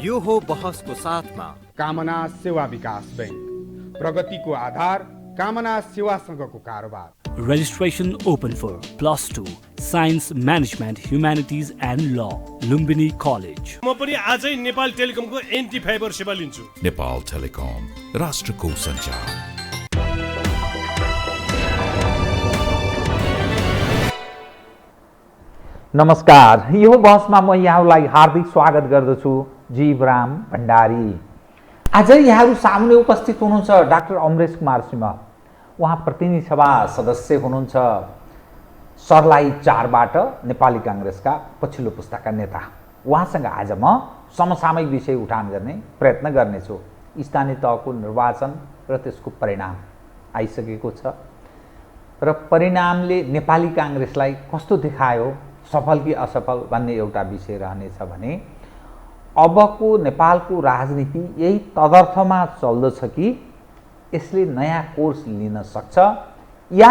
यो हो बहसको साथमा कामना सेवा विकास बैंक, प्रगतिको आधार कामना सेवासँगको कारोबार। Registration open for +2 Science Management Humanities and Law, Lumbini College. म पनि आजै नेपाल टेलिकमको एन्टी फाइबर सेवा लिन्छु। नेपाल टेलिकम, राष्ट्रको सञ्चार। नमस्कार, यो बहसमा म यहाँलाई हार्दिक स्वागत गर्दछु। जीवराम भण्डारी। आज यहाँहरू सामुन्ने उपस्थित हुनुहुन्छ डाक्टर अमरेश कुमार सिंह। उहाँ प्रतिनिधि सभा सदस्य हुनुहुन्छ सर्लाही 4 बाट नेपाली काङ्ग्रेसका पछिल्लो पुस्ताका नेता। उहाँसँग आज म समसामयिक विषय उठान गर्ने प्रयत्न गर्नेछु। स्थानीय तहको निर्वाचन र त्यसको परिणाम आइसकेको छ र परिणामले नेपाली काङ्ग्रेसलाई कस्तो देखायो, सफल कि असफल भन्ने एउटा विषय रहनेछ भने अबको नेपालको राजनीति यही तदर्थमा चल्दछ कि यसले नयाँ कोर्स लिन सक्छ या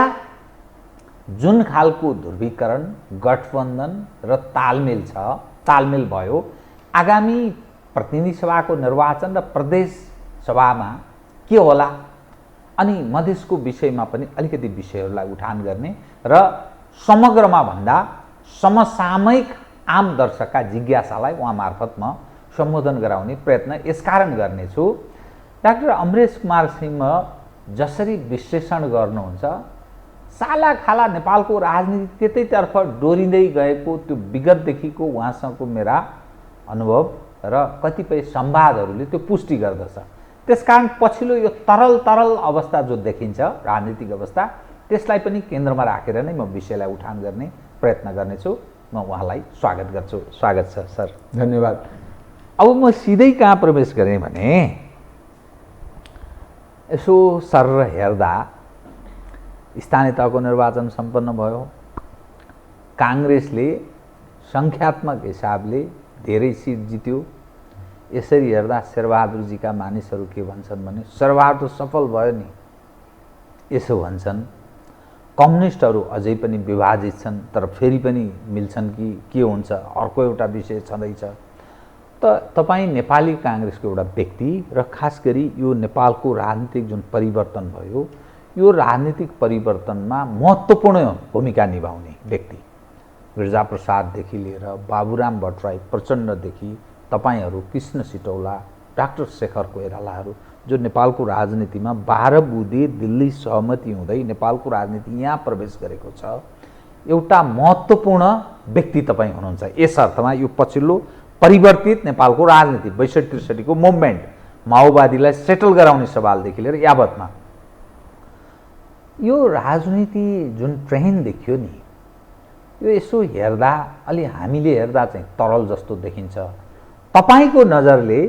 जुन खालको ध्रुवीकरण, गठबन्धन र तालमेल भयो आगामी प्रतिनिधि सभाको निर्वाचन र प्रदेश सभामा के होला, अनि मधेसको विषयमा पनि अलिकति विषयहरूलाई उठान गर्ने र समग्रमा भन्दा समसामयिक आम दर्शकका जिज्ञासालाई उहाँ मार्फत म सम्बोधन गराउने प्रयत्न यसकारण गर्नेछु। डाक्टर अमरेश कुमार सिंह जसरी विश्लेषण गर्नुहुन्छ, सालाखाला नेपालको राजनीति त्यतैतर्फ डोरिँदै गएको त्यो विगतदेखिको उहाँसँगको मेरा अनुभव र कतिपय संवादहरूले त्यो पुष्टि गर्दछ। त्यसकारण पछिल्लो यो तरल अवस्था जो देखिन्छ, राजनीतिक अवस्था, त्यसलाई पनि केन्द्रमा राखेर नै म विषयलाई उठान गर्ने प्रयत्न गर्नेछु। म उहाँलाई स्वागत गर्छु। स्वागत छ सर। धन्यवाद। अब म सिधै कहाँ प्रवेश गरेँ भने यसो सर हेर्दा स्थानीय तहको निर्वाचन सम्पन्न भयो। काङ्ग्रेसले सङ्ख्यात्मक हिसाबले धेरै सिट जित्यो। यसरी हेर्दा शेरबहादुरजीका मानिसहरू के भन्छन् भने शेरबहादुर सफल भयो नि, यसो भन्छन्। कम्युनिस्टहरू अझै पनि विभाजित छन्, तर फेरि पनि मिल्छन् कि के हुन्छ, अर्को एउटा विषय छँदैछ। त तपाईँ नेपाली काङ्ग्रेसको एउटा व्यक्ति र खास गरी यो नेपालको राजनीतिक जुन परिवर्तन भयो, यो राजनीतिक परिवर्तनमा महत्त्वपूर्ण भूमिका निभाउने व्यक्ति, गिरिजाप्रसाददेखि लिएर बाबुराम भट्टराई प्रचण्डदेखि तपाईँहरू, कृष्ण सिटौला, डाक्टर शेखर कोइरालाहरू, जो नेपालको राजनीतिमा 12 बुँदे दिल्ली सहमति हुँदै नेपालको राजनीति यहाँ प्रवेश गरेको छ, एउटा महत्त्वपूर्ण व्यक्ति तपाईँ हुनुहुन्छ। यस अर्थमा यो पछिल्लो परिवर्तित नेपालको राजनीति 62-63 को मुभमेन्ट, माओवादीलाई सेटल गराउने सवालदेखि लिएर यावतमा यो राजनीति जुन ट्रेन देखियो नि, यो यसो हेर्दा अलि हामीले हेर्दा चाहिँ तरल जस्तो देखिन्छ। तपाईँको नजरले,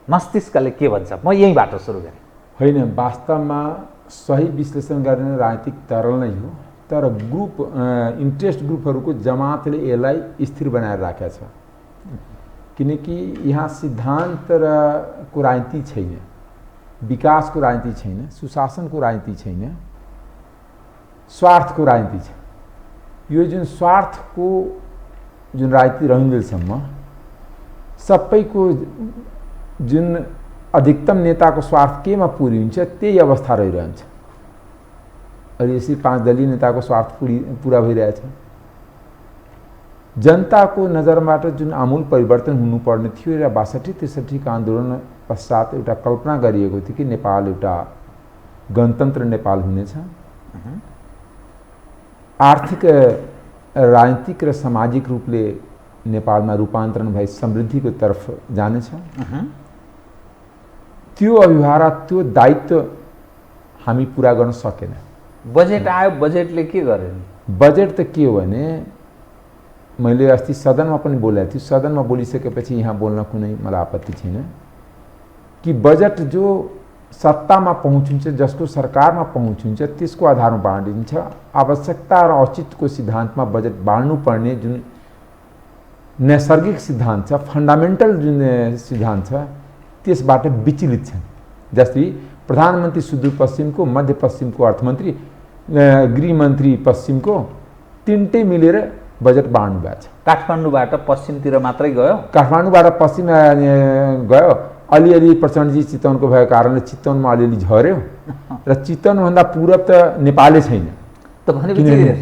मस्तिष्कले के भन्छ? म यहीँबाट सुरु गरेँ। होइन, वास्तवमा सही विश्लेषण गर्ने राजनीतिक तरल नै हो, तर ग्रुप इन्ट्रेस्ट ग्रुपहरूको जमातले यसलाई स्थिर बनाएर राखेको छ। किनकि यहाँ सिद्धान्त र को राजनीति छैन, विकासको राजनीति छैन, सुशासनको राजनीति छैन, स्वार्थको राजनीति छ। यो जुन स्वार्थको जुन राजनीति रहिन्जेलसम्म सबैको जुन अधिकतम नेताको स्वार्थ केमा पुरी हुन्छ त्यही अवस्था रहिरहन्छ। अहिले यसरी 5 दलीय नेताको स्वार्थ पुरा भइरहेछ। जनताको नजरबाट जुन आमूल परिवर्तन हुनुपर्ने थियो र 62-63 का आन्दोलन पश्चात एउटा कल्पना गरिएको थियो कि नेपाल एउटा गणतन्त्र नेपाल हुनेछ, आर्थिक, राजनीतिक र सामाजिक रूपले नेपालमा रूपान्तरण भई समृद्धिको तर्फ जानेछ। त्यो अभिभारा, त्यो दायित्व हामी पुरा गर्न सकेन। बजेट आयो, बजेटले के गर्यो? बजेट त के हो भने, मैले अस्ति सदनमा पनि बोलेको थिएँ, सदनमा बोलिसकेपछि यहाँ बोल्न कुनै मलाई आपत्ति छैन कि बजेट जो सत्तामा पहुँच हुन्छ, जसको सरकारमा पहुँच हुन्छ, त्यसको आधारमा बाँडिन्छ। आवश्यकता र औचित्यको सिद्धान्तमा बजेट बाँड्नुपर्ने जुन नैसर्गिक सिद्धान्त छ, फन्डामेन्टल जुन सिद्धान्त छ, त्यसबाट विचलित छन्। जस्तै प्रधानमन्त्री सुदूरपश्चिमको, मध्यपश्चिमको अर्थमन्त्री, गृहमन्त्री पश्चिमको, तिनटै मिलेर बजेट बाँड्नु भएको छ। काठमाडौँबाट पश्चिमतिर मात्रै गयो? काठमाडौँबाट पश्चिम गयो, अलिअलि प्रचण्डजी चितवनको भएको कारणले चितवनमा अलिअलि झऱ्यो र चितवनभन्दा पूरब त नेपालै छैन। त भनेपछि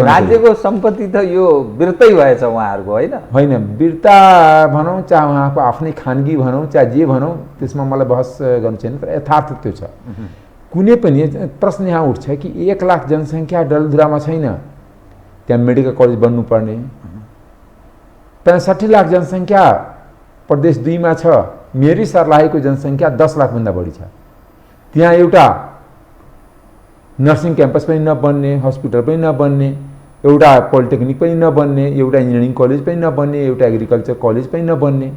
राज्यको सम्पत्ति त यो बिर्तै भएछ उहाँहरूको, होइन? होइन, बिर्ता भनौँ चाहे उहाँको आफ्नै खानगी भनौँ चाहे जे भनौँ, त्यसमा मलाई बहस गर्नु छैन, तर यथार्थ त्यो छ। कुनै पनि प्रश्न यहाँ उठ्छ कि 1 लाख जनसङ्ख्या डलधुरामा छैन, त्यहाँ मेडिकल कलेज बन्नुपर्ने। 65 लाख जनसङ्ख्या प्रदेश 2 मा छ, मेरी सर्लाहीको जनसङ्ख्या 10 लाखभन्दा बढी छ। त्यहाँ एउटा नर्सिङ क्याम्पस पनि नबन्ने, हस्पिटल पनि नबन्ने, एउटा पोलिटेक्निक पनि नबन्ने, एउटा इन्जिनियरिङ कलेज पनि नबन्ने, एउटा एग्रिकल्चर कलेज पनि नबन्ने।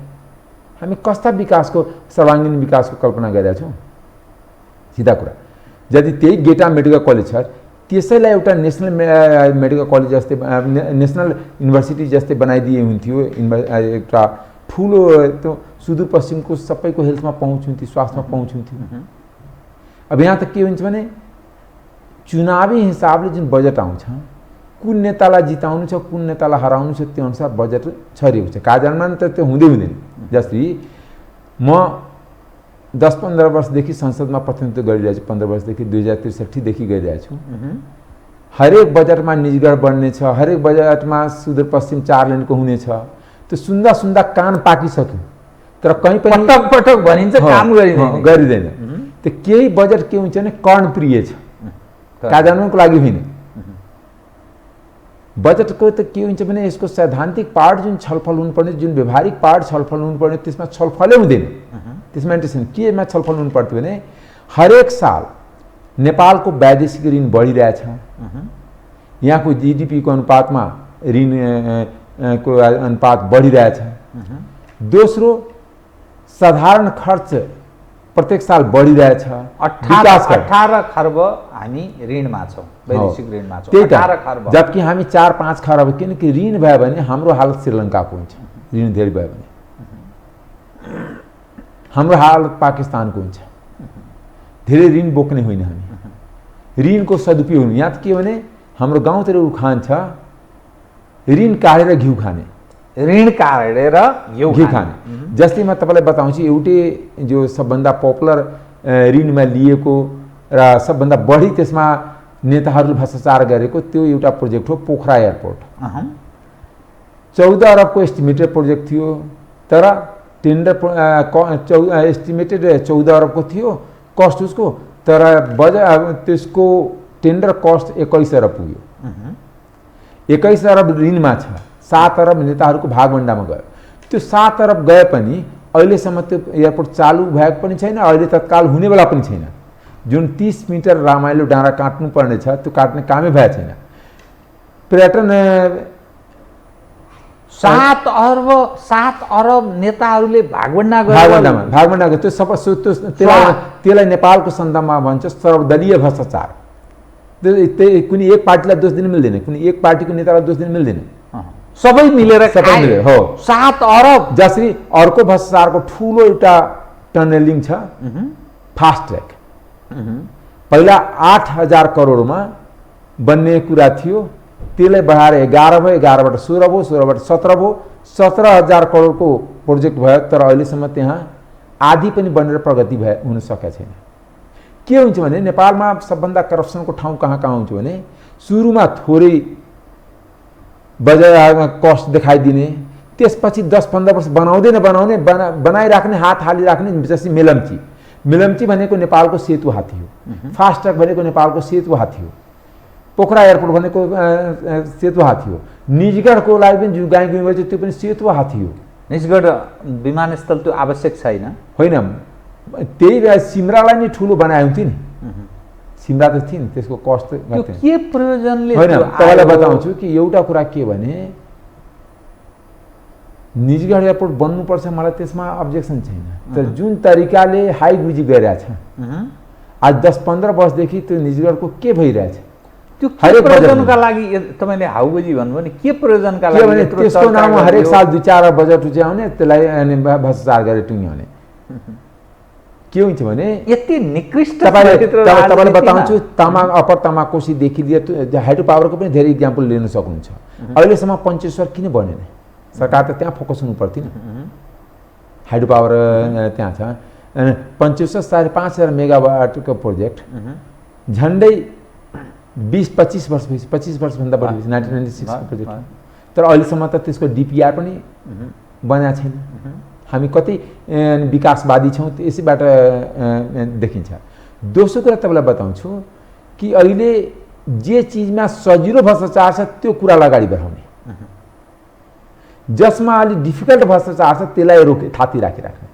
हामी कस्ता विकासको, सर्वाङ्गीन विकासको कल्पना गरेका छौँ? सिधा कुरा, यदि त्यही गेटा मेडिकल कलेज छ त्यसैलाई एउटा नेसनल मेडिकल कलेज जस्तै, नेसनल युनिभर्सिटी जस्तै बनाइदिए हुन्थ्यो। एउटा ठुलो त्यो सुदूरपश्चिमको सबैको हेल्थमा पहुँच हुन्थ्यो, स्वास्थ्यमा पहुँच हुन्थ्यो। अब यहाँ त के हुन्छ भने चुनावी हिसाबले जुन बजेट आउँछ, कुन नेतालाई जिताउनु छ, कुन नेतालाई हराउनु छ, त्यो अनुसार बजेट छरिएको छ। कार्यान्वयन त त्यो हुँदै हुँदैन। जस्तै म 10-15 वर्षदेखि संसदमा प्रतिनिधित्व गरिरहेको छु, 15 वर्षदेखि 2063 देखि गरिरहेको छु। हरेक बजेटमा निजगढ बन्ने छ, हरेक बजेटमा सुदूरपश्चिम 4 लेनको हुनेछ। त्यो सुन्दा सुन्दा कान पाकिसक्यो, तर कहीँ पनि पटक पटक भनिन्छ, काम गरिँदैन। त्यो केही बजेट के हुन्छ भने कर्णप्रिय छ, कार्यान्वयनको लागि होइन। बजेटको त के हुन्छ भने यसको सैद्धान्तिक पार्ट जुन छलफल हुनुपर्ने, जुन व्यवहारिक पार्ट छलफल हुनुपर्ने, त्यसमा छलफलै हुँदैन। त्यसमा इन्ट्रेस्ट केमा छलफल हुनु पर्थ्यो भने हरेक साल नेपालको वैदेशिक ऋण बढिरहेछ, यहाँको जीडीपीको अनुपातमा ऋणको अनुपात बढिरहेछ। दोस्रो, साधारण खर्च प्रत्येक साल बढिरहेछ। 18 खर्ब हामी ऋणमा छौँ, वैदेशिक ऋणमा छौँ। 18 खर्ब, जबकि हामी 4-5 खर्ब, किनकि ऋण भयो भने हाम्रो हालत श्रीलङ्काको हुन्छ, ऋण धेरै भयो भने हाम्रो हालत पाकिस्तानको हुन्छ। धेरै ऋण बोक्ने होइन हामी, ऋणको सदुपयोग। यहाँ त के भने हाम्रो गाउँतिर उखान छ, ऋण काटेर घिउ खाने, ऋण काटेर घिउ खाने। जस्तै म तपाईँलाई बताउँछु, एउटै जो सबभन्दा पपुलर ऋणमा लिएको र सबभन्दा बढी त्यसमा नेताहरूले भ्रष्टाचार गरेको त्यो एउटा प्रोजेक्ट हो पोखरा एयरपोर्ट। 14 अरबको एस्टिमेटेड प्रोजेक्ट थियो, तर टेन्डर एस्टिमेटेड 14 अरबको थियो कस्ट उसको, तर त्यसको टेन्डर कस्ट 21 अरब पुग्यो। 21 अरब ऋणमा छ, 7 अरब नेताहरूको भागभण्डामा गयो। त्यो 7 अरब गए पनि अहिलेसम्म त्यो एयरपोर्ट चालु भएको पनि छैन, अहिले तत्काल हुनेवाला पनि छैन। जुन 30 मिटर रामाइलो डाँडा काट्नु पर्ने छ, त्यो काट्ने कामै भएको छैन। पर्यटन 7 अरब नेताहरूले भागभण्डा गयो। त्यो सबै त्यसलाई नेपालको सन्दर्भमा भन्छ सर्वदलीय भ्रष्टाचार। कुनै एक पार्टीलाई दोष दिन मिल्दैन, कुनै एक पार्टीको नेतालाई दोष दिन मिल्दैन, सबै मिलेर हो 7 अरब। जसरी अर्को भ्रष्टाचारको ठुलो एउटा टनलिङ छ, फास्ट ट्र्याक। पहिला 8000 करोडमा बन्ने कुरा थियो, त्यसलाई बढाएर 11 भयो, 11बाट 16 भयो, 16बाट 17 भयो, 17000 करोडको प्रोजेक्ट भयो। तर अहिलेसम्म त्यहाँ आधी पनि बनेर प्रगति हुन सकेको छैन। के हुन्छ भने नेपालमा सबभन्दा करप्सनको ठाउँ कहाँ कहाँ हुन्छ भने सुरुमा थोरै बजार कस्ट देखाइदिने, त्यसपछि 10-15 वर्ष बनाइराख्ने, हात हालिराख्ने। जस्तै मेलम्ची भनेको नेपालको सेतु हात्ती हो, फास्ट ट्र्याक भनेको नेपालको सेतु हात्ती हो, पोखरा एयरपोर्ट भनेको सेतु हात्ती हो, निजगढको लागि पनि जो गाई गइन्छ त्यो पनि सेतु हात्ती हो। निजगढ विमानस्थल त्यो आवश्यक छैन, होइन? त्यही सिमरालाई नै ठुलो बनाएको थियो नि, सिमरा त थियो नि, त्यसको कस्ट के प्रयोजनले? होइन, तपाईँलाई बताउँछु कि एउटा कुरा के भने निजगढ एयरपोर्ट बन्नुपर्छ, मलाई त्यसमा अब्जेक्सन छैन। तर जुन तरिकाले हाइगुजी गरिरहेछ, आज 10-15 वर्षदेखि त्यो निजगढको के भइरहेछ, त्यो के प्रयोजनका लागि तपाईँले हाउगुजी भन्नुभयो नि, के प्रयोजनका लागि? भने त्यसको नाममा हरेक साल 2-4 बजेट उच्याउने, त्यसलाई भ्रष्टाचार गरेर टुङ्ग्याउने। के हुन्छ भने यति निकृष्ट तपाईँले बताउँछु तामाङ अप्पर तामाकोसीदेखि लिएर हाइड्रो पावरको पनि धेरै इक्जाम्पल लिन सक्नुहुन्छ। अहिलेसम्म पञ्चेश्वर किन बनेन? सरकार त त्यहाँ फोकस हुनु पर्थ्यो नि। हाइड्रो पावर त्यहाँ छ, पञ्चेश्वर 5,500 मेगावाटको प्रोजेक्ट झन्डै 20-25 वर्ष भएपछि, 25 वर्षभन्दा बढी 1996 प्रोजेक्ट, तर अहिलेसम्म त त्यसको डिपिआर पनि बनाएको छैन। हामी कति विकासवादी छौँ यसैबाट देखिन्छ। दोस्रो कुरा तपाईँलाई बताउँछु कि अहिले जे चिजमा सजिलो भ्रष्टाचार छ त्यो कुरालाई अगाडि बढाउने, जसमा अलिक डिफिकल्ट भ्रष्टाचार छ त्यसलाई थाती राखिराख्ने।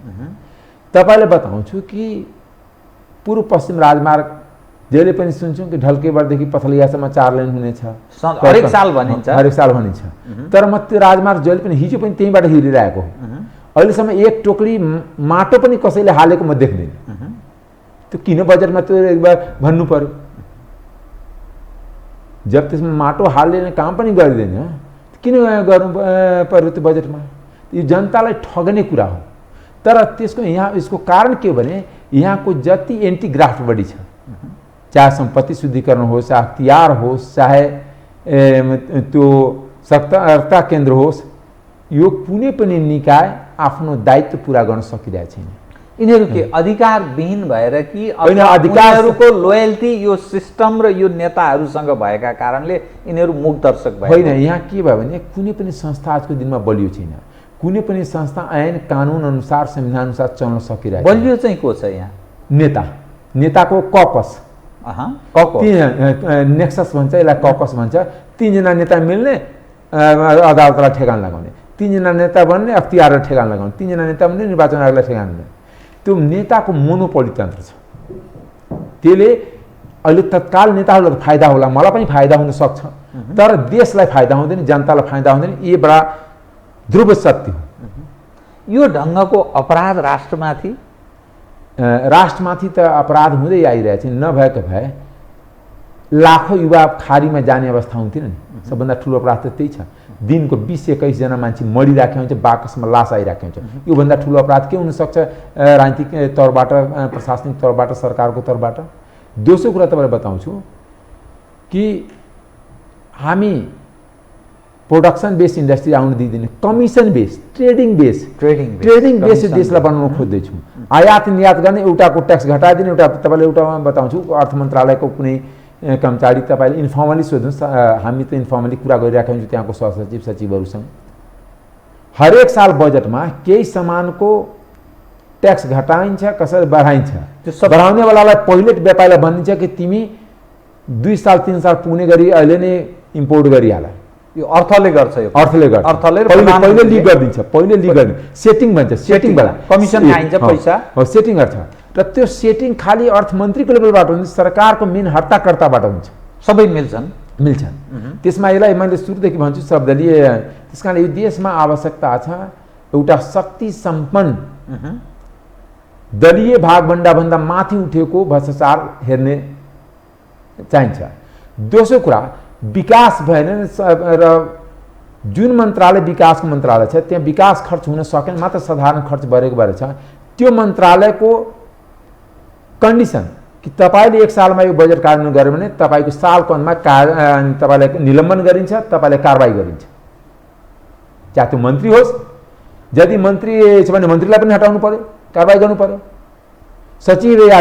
तपाईँलाई बताउँछु कि पूर्व पश्चिम राजमार्ग जहिले पनि सुन्छौँ कि ढल्केबरदेखि पथलियासम्म 4 लेन हुनेछ, हरेक साल भनिन्छ, हरेक साल भनिन्छ। तर म त्यो राजमार्ग जहिले पनि हिजो पनि त्यहीँबाट हिँडिरहेको हो। अहिलेसम्म एक टोकरी माटो पनि कसैले हालेको म देख्दिनँ। त्यो किन बजेटमा त्यो एक बार भन्नु पर्यो? जब त्यसमा माटो हाल्ने काम पनि गरिँदैन किन गर्नु पर्यो त्यो बजेटमा? यो जनतालाई ठग्ने कुरा हो। तर त्यसको यहाँ यसको कारण के हो भने यहाँको जति एन्टी ग्राफ्ट बढी छ, चाहे सम्पत्ति शुद्धिकरण होस्, चाहे अख्तियार होस्, चाहे त्यो सत्ता केन्द्र होस्, यो कुनै पनि निकाय आफ्नो दायित्व पुरा गर्न सकिरहेको छैन। यिनीहरू के अधिकारविहीन भएर कि अधिकारहरूको लोयल्टी यो सिस्टम र यो नेताहरूसँग भएका कारणले यिनीहरू मूकदर्शक भए? होइन, यहाँ के भयो भने कुनै पनि संस्था आजको दिनमा बलियो छैन। कुनै पनि संस्था ऐन कानुन अनुसार संविधान अनुसार चल्न सकिरहेको। बलियो चाहिँ को छ यहाँ? नेताको कपस, नेक्सस भन्छ, यसलाई कपस भन्छ। 3 जना नेता मिल्ने, अदालतलाई ठेगान लगाउने, 3 जना नेता बन्ने, अख्तियारलाई ठेगान लगाउने, 3 जना नेता बन्ने, निर्वाचन आयोगलाई ठेगान लगाउने। त्यो नेताको मोनोपोली तन्त्र छ। त्यसले अहिले तत्काल नेताहरूलाई फाइदा होला, मलाई पनि फाइदा हुन सक्छ, तर देशलाई फाइदा हुँदैन, जनतालाई फाइदा हुँदैन। यो बडा ध्रुव सत्य हो। यो ढङ्गको अपराध राष्ट्रमाथि त अपराध हुँदै आइरहेछ। नभएको भए लाखौँ युवा खाडीमा जाने अवस्था हुन्थेन नि। सबभन्दा ठुलो अपराध त त्यही छ। दिनको 20-21 जना मान्छे मरिरहेको हुन्छ, बाकसमा लास आइरहेको हुन्छ। योभन्दा ठुलो अपराध के हुनसक्छ राजनीतिक तौरबाट, प्रशासनिक तौरबाट, सरकारको तौरबाट? दोस्रो कुरा तपाईँलाई बताउँछु कि हामी प्रोडक्सन बेस्ड इन्डस्ट्री आउन दिँदैन, कमिसन बेस्ड, ट्रेडिङ बेस्ड देशलाई बनाउन खोज्दैछौँ। आयात निर्यात गर्ने, एउटाको ट्याक्स घटाइदिने, तपाईँलाई एउटा बताउँछु, अर्थ मन्त्रालयको कुनै कर्मचारी तपाईँले इन्फर्मली सोध्नुहोस्, हामी त इन्फर्मली कुरा गरिरहेका हुन्छौँ त्यहाँको सहसचिव सचिवहरूसँग। हरेक साल बजेटमा केही सामानको ट्याक्स घटाइन्छ, कसरी बढाइन्छ। बढाउनेवालालाई पहिले व्यापारीलाई भनिन्छ कि तिमी 2 साल 3 साल पुग्ने गरी अहिले नै इम्पोर्ट गरिहाल। यो अर्थले गर्छ, पहिले लिग गरिदिन्छ, सेटिङ भन्छ, सेटिङबाट कमिसन खाइन्छ, पैसा सेटिङ गर्छ। र त्यो सेटिङ खालि अर्थमन्त्रीको लेभलबाट हुन्छ, सरकारको मेन हर्ताकर्ताबाट हुन्छ, सबै मिल्छन्। त्यसमा यसलाई मैले सुरुदेखि भन्छु शब्दले। त्यस कारण यो देशमा आवश्यकता छ एउटा शक्ति सम्पन्न दलीय भागभन्डाभन्दा माथि उठेको भ्रष्टाचार हेर्ने चाहिन्छ। दोस्रो कुरा, विकास भएन र जुन मन्त्रालय विकासको मन्त्रालय छ त्यहाँ विकास खर्च हुन सकेन, मात्र साधारण खर्च बढेको भएर छ। त्यो मन्त्रालयको कन्डिसन कि तपाईँले 1 सालमा यो बजेट कार्यान्वयन गर्यो भने तपाईँको सालको अन्तमा तपाईँलाई निलम्बन गरिन्छ, तपाईँलाई कारबाही गरिन्छ। चाहे त्यो मन्त्री होस्, यदि मन्त्री छ भने मन्त्रीलाई पनि हटाउनु पर्यो, कारबाही गर्नु पर्यो। सचिव या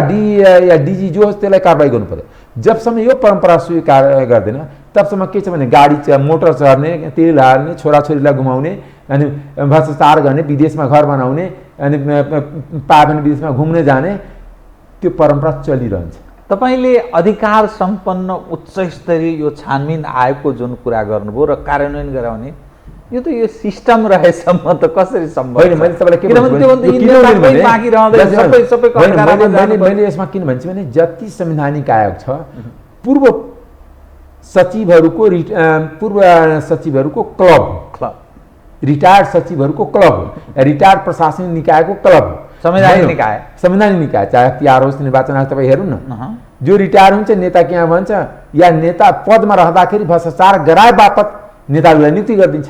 डिजी जो होस् त्यसलाई कारबाही गर्नु पर्यो। जबसम्म यो परम्परा स्वीकार गर्दैन तबसम्म के छ भने गाडी मोटर चढ्ने, तेल हाल्ने, छोराछोरीलाई घुमाउने, अनि भ्रष्टाचार गर्ने, विदेशमा घर बनाउने, अनि पायो भने विदेशमा घुम्न जाने, त्यो परम्परा चलिरहन्छ। तपाईँले अधिकार सम्पन्न उच्च स्तरीय यो छानबिन आयोगको जुन कुरा गर्नुभयो र कार्यान्वयन गराउने, यो त यो सिस्टम रहेसम्म त कसरी सम्भव? मैले तपाईँलाई के मैले यसमा किन भन्छु भने जति संवैधानिक आयोग छ, पूर्व सचिवहरूको क्लब, रिटायर्ड सचिवहरूको क्लब हो, रिटायर्ड प्रशासनिक निकायको क्लब हो, संवैधानिक निकाय, चाहे अख्तियार होस्, निर्वाचन आयोग। तपाईँ हेर्नु न, जो रिटायर हुन्छ नेता के यहाँ भन्छ, या नेता पदमा रहँदाखेरि भ्रष्टाचार गराए बापत नेताहरूलाई नियुक्ति गरिदिन्छ,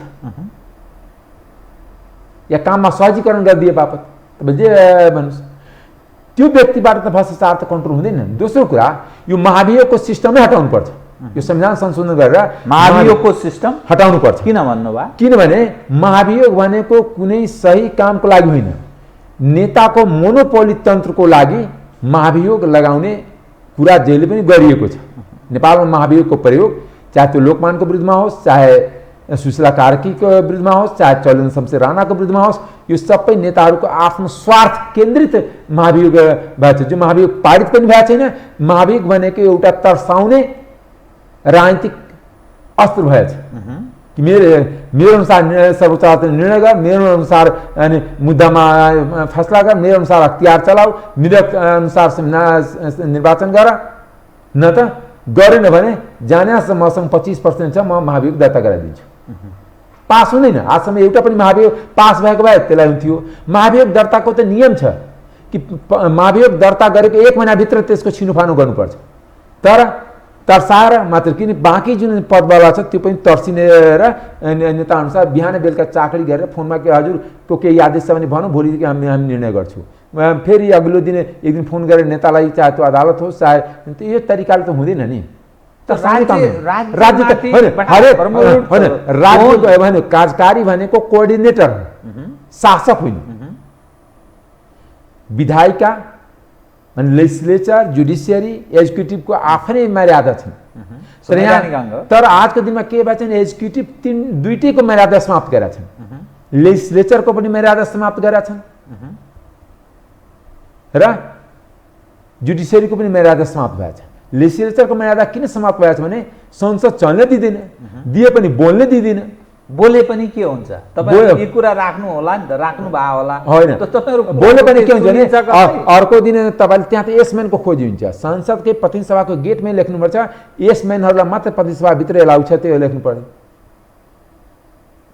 या काममा सहजीकरण गरिदिए बापत। तपाईँ जे भन्नुहोस्, त्यो व्यक्तिबाट त भ्रष्टाचार त कन्ट्रोल हुँदैन। दोस्रो कुरा यो महाभियोगको सिस्टमै हटाउनु पर्छ। यो संविधान संशोधन गरेर महाभियोगको सिस्टम हटाउनु पर्छ। किन भन्नुभयो? किनभने महाभियोग भनेको कुनै सही कामको लागि होइन, नेताको मोनोपोली तन्त्रको लागि महाभियोग लगाउने कुरा जहिले पनि गरिएको छ। नेपालमा महाभियोगको प्रयोग चाहे त्यो लोकमानको विरुद्धमा होस्, चाहे सुशीला कार्कीको विरुद्धमा होस्, चाहे चलन शमशेर राणाको विरुद्धमा होस्, यो सबै नेताहरूको आफ्नो स्वार्थ केन्द्रित महाभियोग भएको छ। जो महाभियोग पारित पनि भएको छैन। महाभियोग भनेको एउटा तर्साउने राजनीतिक अस्त्र भएछ कि मेरो अनुसार सर्वोच्च अदालतले निर्णय गर, मेरो अनुसार मुद्दामा फैसला गर, मेरो अनुसार अख्तियार चलाऊ, मेरो अनुसार निर्वाचन गर, न त गरेन भने जानेस मसँग 25% छ, म महाभियोग दर्ता गराइदिन्छु। पास हुँदैन। आजसम्म एउटा पनि महाभियोग पास भएको भए त्यसलाई हुन्थ्यो। महाभियोग दर्ताको त नियम छ कि महाभियोग दर्ता गरेको 1 महिनाभित्र त्यसको छिनोफानो गर्नुपर्छ। तर तर्साएर मात्र, किन बाँकी जुन पदवाला छ त्यो पनि तर्सिने र नेता अनुसार बिहान बेलुका चाकरी गरेर फोनमा के हजुर को केही आदेश छ भने भनौँ, भोलि हामी निर्णय गर्छौँ। फेरि अघिल्लो दिन एक दिन फोन गरेर नेतालाई, चाहे त्यो अदालत होस् चाहे यो तरिकाले त हुँदैन नि। राज्य भने कार्यकारी भनेको कोअर्डिनेटर, शासक होइन। विधायिका अनि लेजिस्लेचर, जुडिसियरी, एक्जिक्युटिभको आफ्नै मर्यादा छन्। तर आजको दिनमा के भएछ भने एक्जिक्युटिभ दुईटैको मर्यादा समाप्त गरेका छन्। लेजिस्लेचरको पनि मर्यादा समाप्त गरेका छन् र जुडिसियरीको पनि मर्यादा समाप्त भएको छ। लेजिस्लेचरको मर्यादा किन समाप्त भएको छ भने संसद चल्न दिँदैन, दिए पनि बोल्न दिँदैन। बोले पनि के हुन्छ? तपाईहरु यो कुरा राख्नु होला नि त, राख्नु भा होला होइन। तपाईहरु बोले पनि के हुन्छ भने अर्को दिन तपाईले त्यहाँ त एसमेनको खोजी हुन्छ। संसदकै प्रतिनिधि सभाको गेटमै लेख्नुपर्छ, एसमेनहरुलाई मात्र प्रतिनिधि सभा भित्र एलाउ छ, त्यो लेख्नु पर्यो।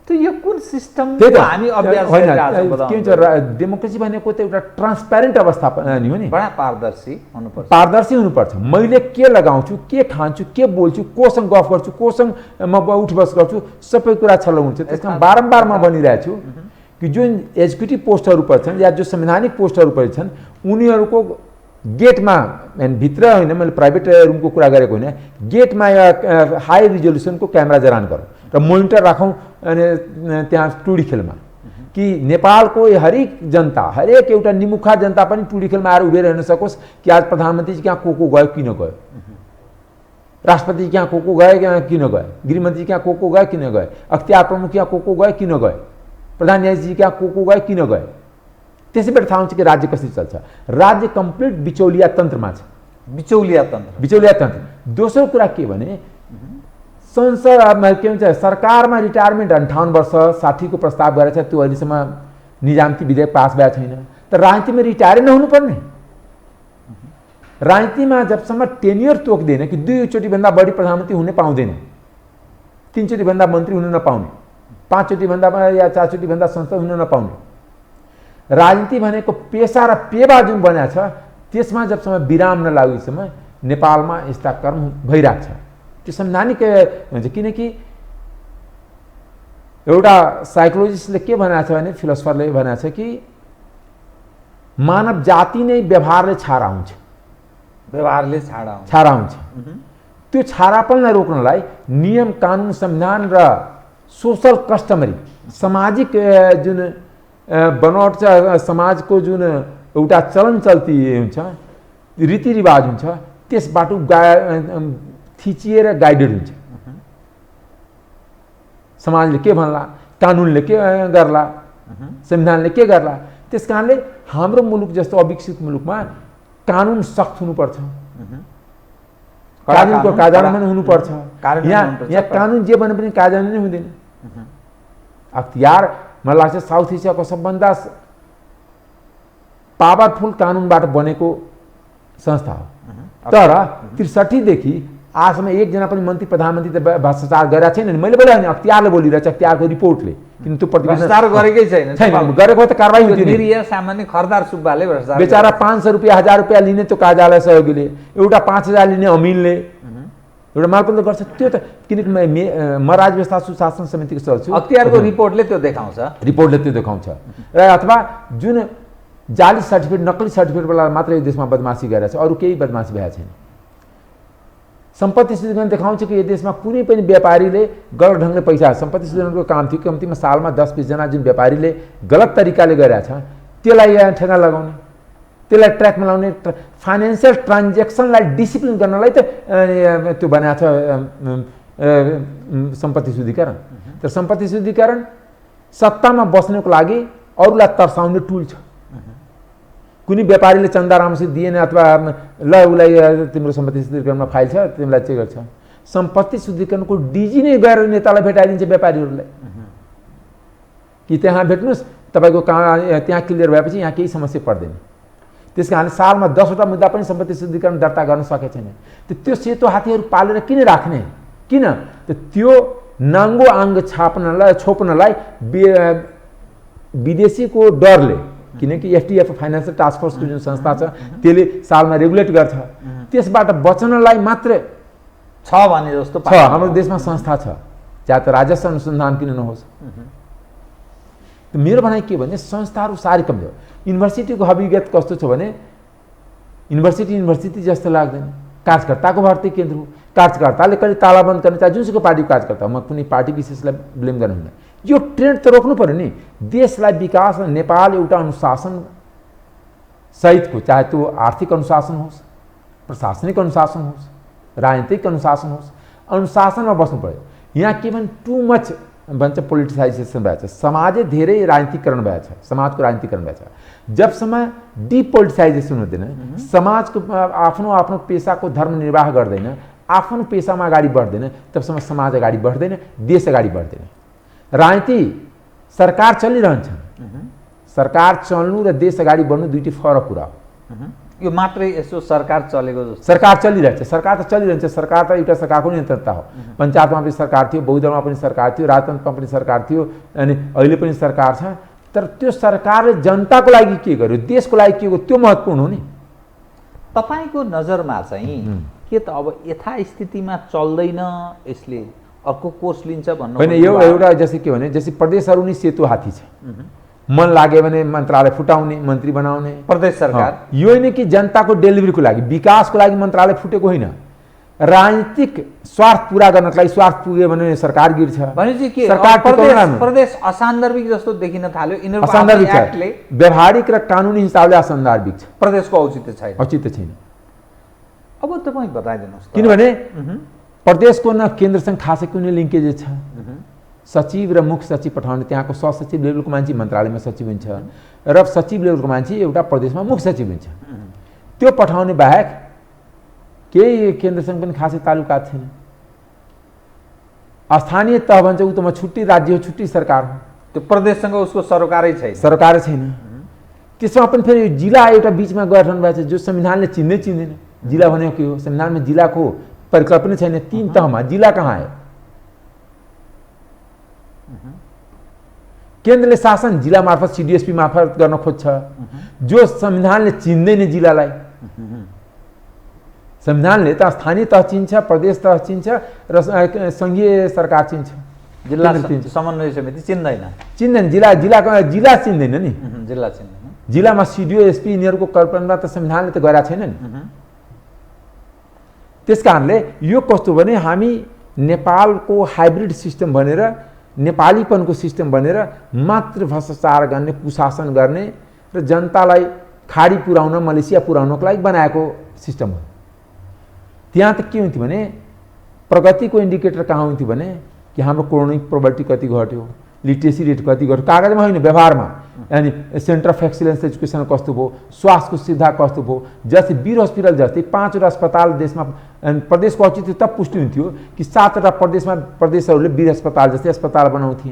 त यो कुन सिस्टम हामी अभ्यास गरिरहेका छौं? के हुन्छ, डेमोक्रेसी भनेको त एउटा ट्रान्सप्यारेन्ट अवस्था नि हो नि, बडा पारदर्शी हुनुपर्छ। पारदर्शी हुनुपर्छ। मैले के लगाउँछु, के खान्छु, के बोल्छु, कोसँग गफ गर्छु, कोसँग म उठबस गर्छु, सबै कुरा छल हुन्छ। त्यसमा बारम्बार म भनिरहेको छु कि जुन एक्जिक्युटिभ पोस्टहरू पर छन् या जो संवैधानिक पोस्टहरू पर छन् उनीहरूको गेटमा भित्र होइन, मैले प्राइभेट रुमको कुरा गरेको होइन, गेटमा हाई रिजोल्युसनको क्यामेरा जडान गरौँ र मोनिटर राखौँ अनि त्यहाँ टुडी खेलमा कि नेपालको हरेक जनता, हरेक एउटा निमुखा जनता पनि टुडी खेलमा आएर उभिएर हेर्न सकोस् कि आज प्रधानमन्त्री कहाँ को गयो, किन गयो, राष्ट्रपति कहाँ को गए, किन गए, गृहमन्त्री कहाँ को गए, किन गए, अख्तियार प्रमुख कहाँ को गए, किन गए, प्रधान न्यायाधीश कहाँ को गए, किन गए। त्यसैबाट थाहा हुन्छ कि राज्य कसरी चल्छ। राज्य कम्प्लिट बिचौलिया तन्त्रमा छ। बिचौलिया तन्त्र। दोस्रो कुरा के भने संसदमा के भन्छ, सरकारमा रिटायरमेन्ट 58 वर्ष 60 को प्रस्ताव गरेको छ, त्यो अहिलेसम्म निजामती विधेयक पास भएको छैन। तर राजनीतिमा रिटायरै नहुनुपर्ने। राजनीतिमा जबसम्म टेन्योर तोक्दैन कि 2 चोटि भन्दा बढी प्रधानमन्त्री हुन पाउँदैन, 3 चोटि भन्दा मन्त्री हुन नपाउने, 5 चोटि भन्दा या 4 चोटि भन्दा संसद हुन नपाउने। राजनीति भनेको पेशा र पेवा जुन बनाएको छ त्यसमा जबसम्म विराम नलागेसम्म नेपालमा यस्ता कर्म भइरहेको छ। त्यो संवैधानिक हुन्छ। किनकि एउटा साइकोलोजिस्टले के भनेको छ भने, फिलोसफरले भनेको छ कि मानव जाति नै व्यवहारले छाडा हुन्छ। व्यवहारले छाडा हुन्छ। त्यो छाडापनलाई रोक्नलाई नियम, कानुन, संविधान र सोशल कस्टमरी, सामाजिक जुन बनावट छ, समाजको जुन एउटा चलन चल्ती हुन्छ, रीतिरिवाज हुन्छ, त्यसबाट थिचिएर गाइडेड हुन्छ। समाजले के भन्ला, कानुनले के गर्ला, संविधानले के गर्ला। त्यस कारणले हाम्रो मुलुक जस्तो अविकसित मुलुकमा कानुन सख्त हुनुपर्छ, कानुनको कार्यान्वयन हुनुपर्छ। यहाँ कानुन जे भने पनि कार्यान्वयन नै हुँदैन। अख्तियार मलाई लाग्छ साउथ एसियाको सबभन्दा पावरफुल कानुनबाट बनेको संस्था हो। तर 63 देखि आजसम्म एकजना पनि मन्त्री प्रधानमन्त्री त भ्रष्टाचार गरेका छैन। मैले बोले होइन, अख्तियारले बोलिरहेछ, अख्तियारको रिपोर्टले। किन त्यो भ्रष्टाचार गरेकै छैन, गरेको त कारबाही हुन्थ्यो। निरीह सामान्य खरदार सुब्बाले भ्रष्टाचार, बेचारा 500 रुपियाँ 1000 रुपियाँ लिने त्यो कार्यालय सहयोगीले, एउटा 5000 लिने अमिनले एउटा मालपोत गर्छ। त्यो त किनकि म राज्य व्यवस्था सुशासन समितिको सदस्य छु। अख्तियारको रिपोर्टले त्यो देखाउँछ, र अथवा जुन जाली सर्टिफिकेट नक्कली सर्टिफिकेटवाला मात्र यो देशमा बदमासी गरेको छ, अरू केही बदमासी भएको छैन। सम्पत्ति शुद्धिकरण देखाउँछ कि यो देशमा कुनै पनि व्यापारीले गलत ढङ्गले पैसा सम्पत्ति शुद्धिकरणको काम थियो कम्तीमा सालमा 10-20 जना जुन व्यापारीले गलत तरिकाले गरेका छ त्यसलाई यहाँ ठेगा लगाउने, त्यसलाई ट्र्याकमा लाउने, फाइनेन्सियल ट्रान्जेक्सनलाई डिसिप्लिन गर्नलाई त त्यो बनाएको छ सम्पत्ति शुद्धिकरण। तर सम्पत्ति शुद्धिकरण सत्तामा बस्नको लागि अरूलाई तर्साउने टुल छ। कुनै व्यापारीले चन्दा राम्रोसित दिएन अथवा ल उसलाई तिम्रो सम्पत्ति शुद्धिकरणमा फाइल छ तिमीलाई चेक गर्छ, सम्पत्ति शुद्धिकरणको डिजी नै गएर नेतालाई भेटाइदिन्छ व्यापारीहरूलाई कि त्यहाँ भेट्नुहोस् तपाईँको कहाँ त्यहाँ क्लियर भएपछि यहाँ केही समस्या पर्दैन। त्यस कारणले सालमा 10वटा मुद्दा पनि सम्पत्ति शुद्धिकरण दर्ता गर्न सकेको छैन। त्यो सेतो हात्तीहरू पालेर किन राख्ने, किन त्यो नाङ्गो आङ्ग छोप्नलाई विदेशीको डरले, किनकि एफटीएफ फाइनेन्सियल टास्क फोर्सको जुन संस्था छ त्यसले सालमा रेगुलेट गर्छ, त्यसबाट बच्नलाई मात्र छ भने जस्तो छ। हाम्रो देशमा संस्था छ, चाहे त राजस्व अनुसन्धान किन नहोस्। मेरो भनाइ के भने संस्थाहरू साह्रै कमजोर। युनिभर्सिटीको हविगत कस्तो छ भने युनिभर्सिटी जस्तो लाग्दैन, कार्यकर्ताको भर्ती केन्द्र हो। कार्यकर्ताले कहिले तालाबन्द गर्ने, चाहे जुनसुकै पार्टीको कार्यकर्ता, म कुनै पार्टी विशेषलाई ब्लेम गर्नुहुन्न। यो ट्रेन्ड त रोक्नु पऱ्यो नि। देशलाई विकास, नेपाल एउटा अनुशासन सहितको, चाहे त्यो आर्थिक अनुशासन होस्, प्रशासनिक अनुशासन होस्, राजनीतिक अनुशासन होस्, अनुशासनमा बस्नु पऱ्यो। यहाँ के भने टु मच भन्छ पोलिटिसाइजेसन भएको छ, समाजै धेरै राजनीतिकरण भएको छ, समाजको राजनीतिकरण भएको छ। जबसम्म डिपोलिटिसाइजेसन हुँदैन, समाजको आफ्नो आफ्नो पेसाको धर्म निर्वाह गर्दैन, आफ्नो पेसामा अगाडि बढ्दैन, तबसम्म समाज अगाडि बढ्दैन, देश अगाडि बढ्दैन। राजनीति सरकार चलिरहन्छ, सरकार चल्नु र देश अगाडि बढ्नु दुईटै फरक कुरा हो। यो मात्रै यसो सरकार चलेको जस्तो, सरकार चलिरहेछ, सरकार त चलिरहन्छ। सरकार त एउटा सरकारको नियन्त्रणता हो। पञ्चायतमा पनि सरकार थियो, बहुदलमा पनि सरकार थियो, राजतन्त्रमा पनि सरकार थियो, अनि अहिले पनि सरकार छ। तर त्यो सरकारले जनताको लागि के गर्यो, देशको लागि के गर्यो, त्यो महत्त्वपूर्ण हो नि। तपाईँको नजरमा चाहिँ के त अब यथास्थितिमा चल्दैन, यसले अर्को कोर्स लिन्छ भन्नु होइन? यो एउटा जस्तै के भने जस्तै प्रदेशहरू नि सेतो हात्ती छ, मन लाग्यो भने मन्त्रालय फुटाउने, मन्त्री बनाउने प्रदेश सरकार। यो होइन कि जनताको डेलिभरीको लागि, विकासको लागि मन्त्रालय फुटेको होइन। राजनीतिक स्वार्थ पुरा गर्नको लागि स्वार्थ पुग्यो भने सरकार गिर्छ। भनेपछि के सरकार प्रदेश असान्दर्भिक जस्तो देखिन थाल्यो। असान्दर्भिक छ, व्यवहारिक र कानुनी हिसाबले असान्दर्भिक छ, प्रदेशको औचित्य छैन, औचित्य छैन। अब तपाईँ बताइदिनुहोस्, किनभने प्रदेशको न केन्द्रसँग खासै कुनै लिङ्केज छ। सचिव र मुख्य सचिव पठाउने, त्यहाँको सहसचिव लेभलको मान्छे मन्त्रालयमा सचिव हुन्छ र सचिव लेभलको मान्छे एउटा प्रदेशमा मुख्य सचिव हुन्छ। त्यो पठाउने बाहेक केही केन्द्रसँग पनि खासै तालुकात छैन। स्थानीय तह भन्छ ऊ त म छुट्टी राज्य हो, छुट्टी सरकार हो, त्यो प्रदेशसँग उसको सरकारै छैन, सरकारै छैन। त्यसमा पनि फेरि जिल्ला एउटा बिचमा गठन भएको छ जो संविधानले चिन्दैन। जिल्ला भनेको के हो? संविधानमा जिल्लाको परिकल्पना छैन। 3 तहमा जिल्ला कहाँ आयो? केन्द्रले शासन जिल्ला मार्फत सिडिएसपी मार्फत गर्न खोज्छ, जो संविधानले चिन्दैन जिल्लालाई। संविधानले त स्थानीय तह चिन्छ, प्रदेश तह चिन्छ र संघीय सरकार चिन्छ, जिल्ला समन्वय समिति चिन्दैन। जिल्ला चिन्दैन नि, जिल्ला चिन्दैन। जिल्लामा सिडिओ एसपी यिनीहरूको कल्पना त संविधानले त गरेका छैन नि। त्यस कारणले यो कस्तो भने हामी नेपालको हाइब्रिड सिस्टम भनेर, नेपालीपनको सिस्टम भनेर मात्र भ्रष्टाचार गर्ने, कुशासन गर्ने र जनतालाई खाडी पुर्याउन, मलेसिया पुर्याउनको लागि बनाएको सिस्टम हो। त्यहाँ त के हुन्थ्यो भने प्रगतिको इन्डिकेटर कहाँ हुन्थ्यो भने कि हाम्रो इकोनोमिक प्रोबर्टी कति घट्यो, लिट्रेसी रेट कति घट्यो, कागजमा होइन व्यवहारमा। अनि सेन्टर अफ एक्सिलेन्स एजुकेसन कस्तो भयो, स्वास्थ्यको सुविधा कस्तो भयो। जस्तै वीर हस्पिटल जस्तै 5वटा अस्पताल देशमा, प्रदेशको औचित्य तब पुष्टि हुन्थ्यो कि 7वटा प्रदेशहरूले वीर अस्पताल जस्तै अस्पताल बनाउँथे।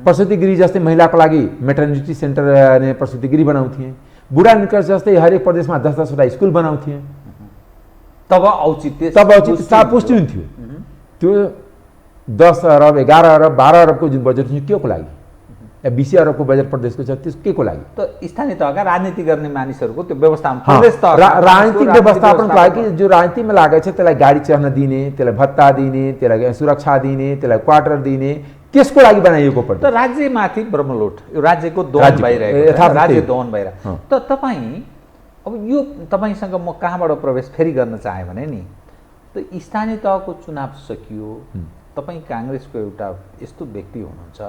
प्रसुति गृह जस्तै महिलाको लागि मेटर्निटी सेन्टर अनि प्रसुति गृह बनाउँथे। बुढा निकट जस्तै हरेक प्रदेशमा 10-10वटा स्कुल बनाउँथे। तब औचित्य पुष्टि हुन्थ्यो। त्यो 10 अरब, 11 अरब, 12 अरबको जुन बजेट हुन्छ के को लागि, या 20 अरबको बजेट प्रदेशको छ, त्यस के को लागि? त स्थानीय तहका राजनीति गर्ने मानिसहरूको त्यो व्यवस्थापन, प्रदेश तह राजनीतिक व्यवस्थापनको लागि जो राजनीतिमा लागेको छ त्यसलाई गाडी चढ्न दिने, त्यसलाई भत्ता दिने, त्यसलाई सुरक्षा दिने, त्यसलाई क्वार्टर दिने, त्यसको लागि बनाइएको पर्छ। त राज्यमाथि ब्रह्मलोट, यो राज्यको दहन राज्यको, भइरहेको छ, यथार्थ राज्य त्यही। दहन भइरहेको। त तपाईँ अब यो तपाईँसँग म कहाँबाट प्रवेश फेरि गर्न चाहेँ भने नि, त स्थानीय तहको चुनाव सकियो, तपाईँ काङ्ग्रेसको एउटा यस्तो व्यक्ति हुनुहुन्छ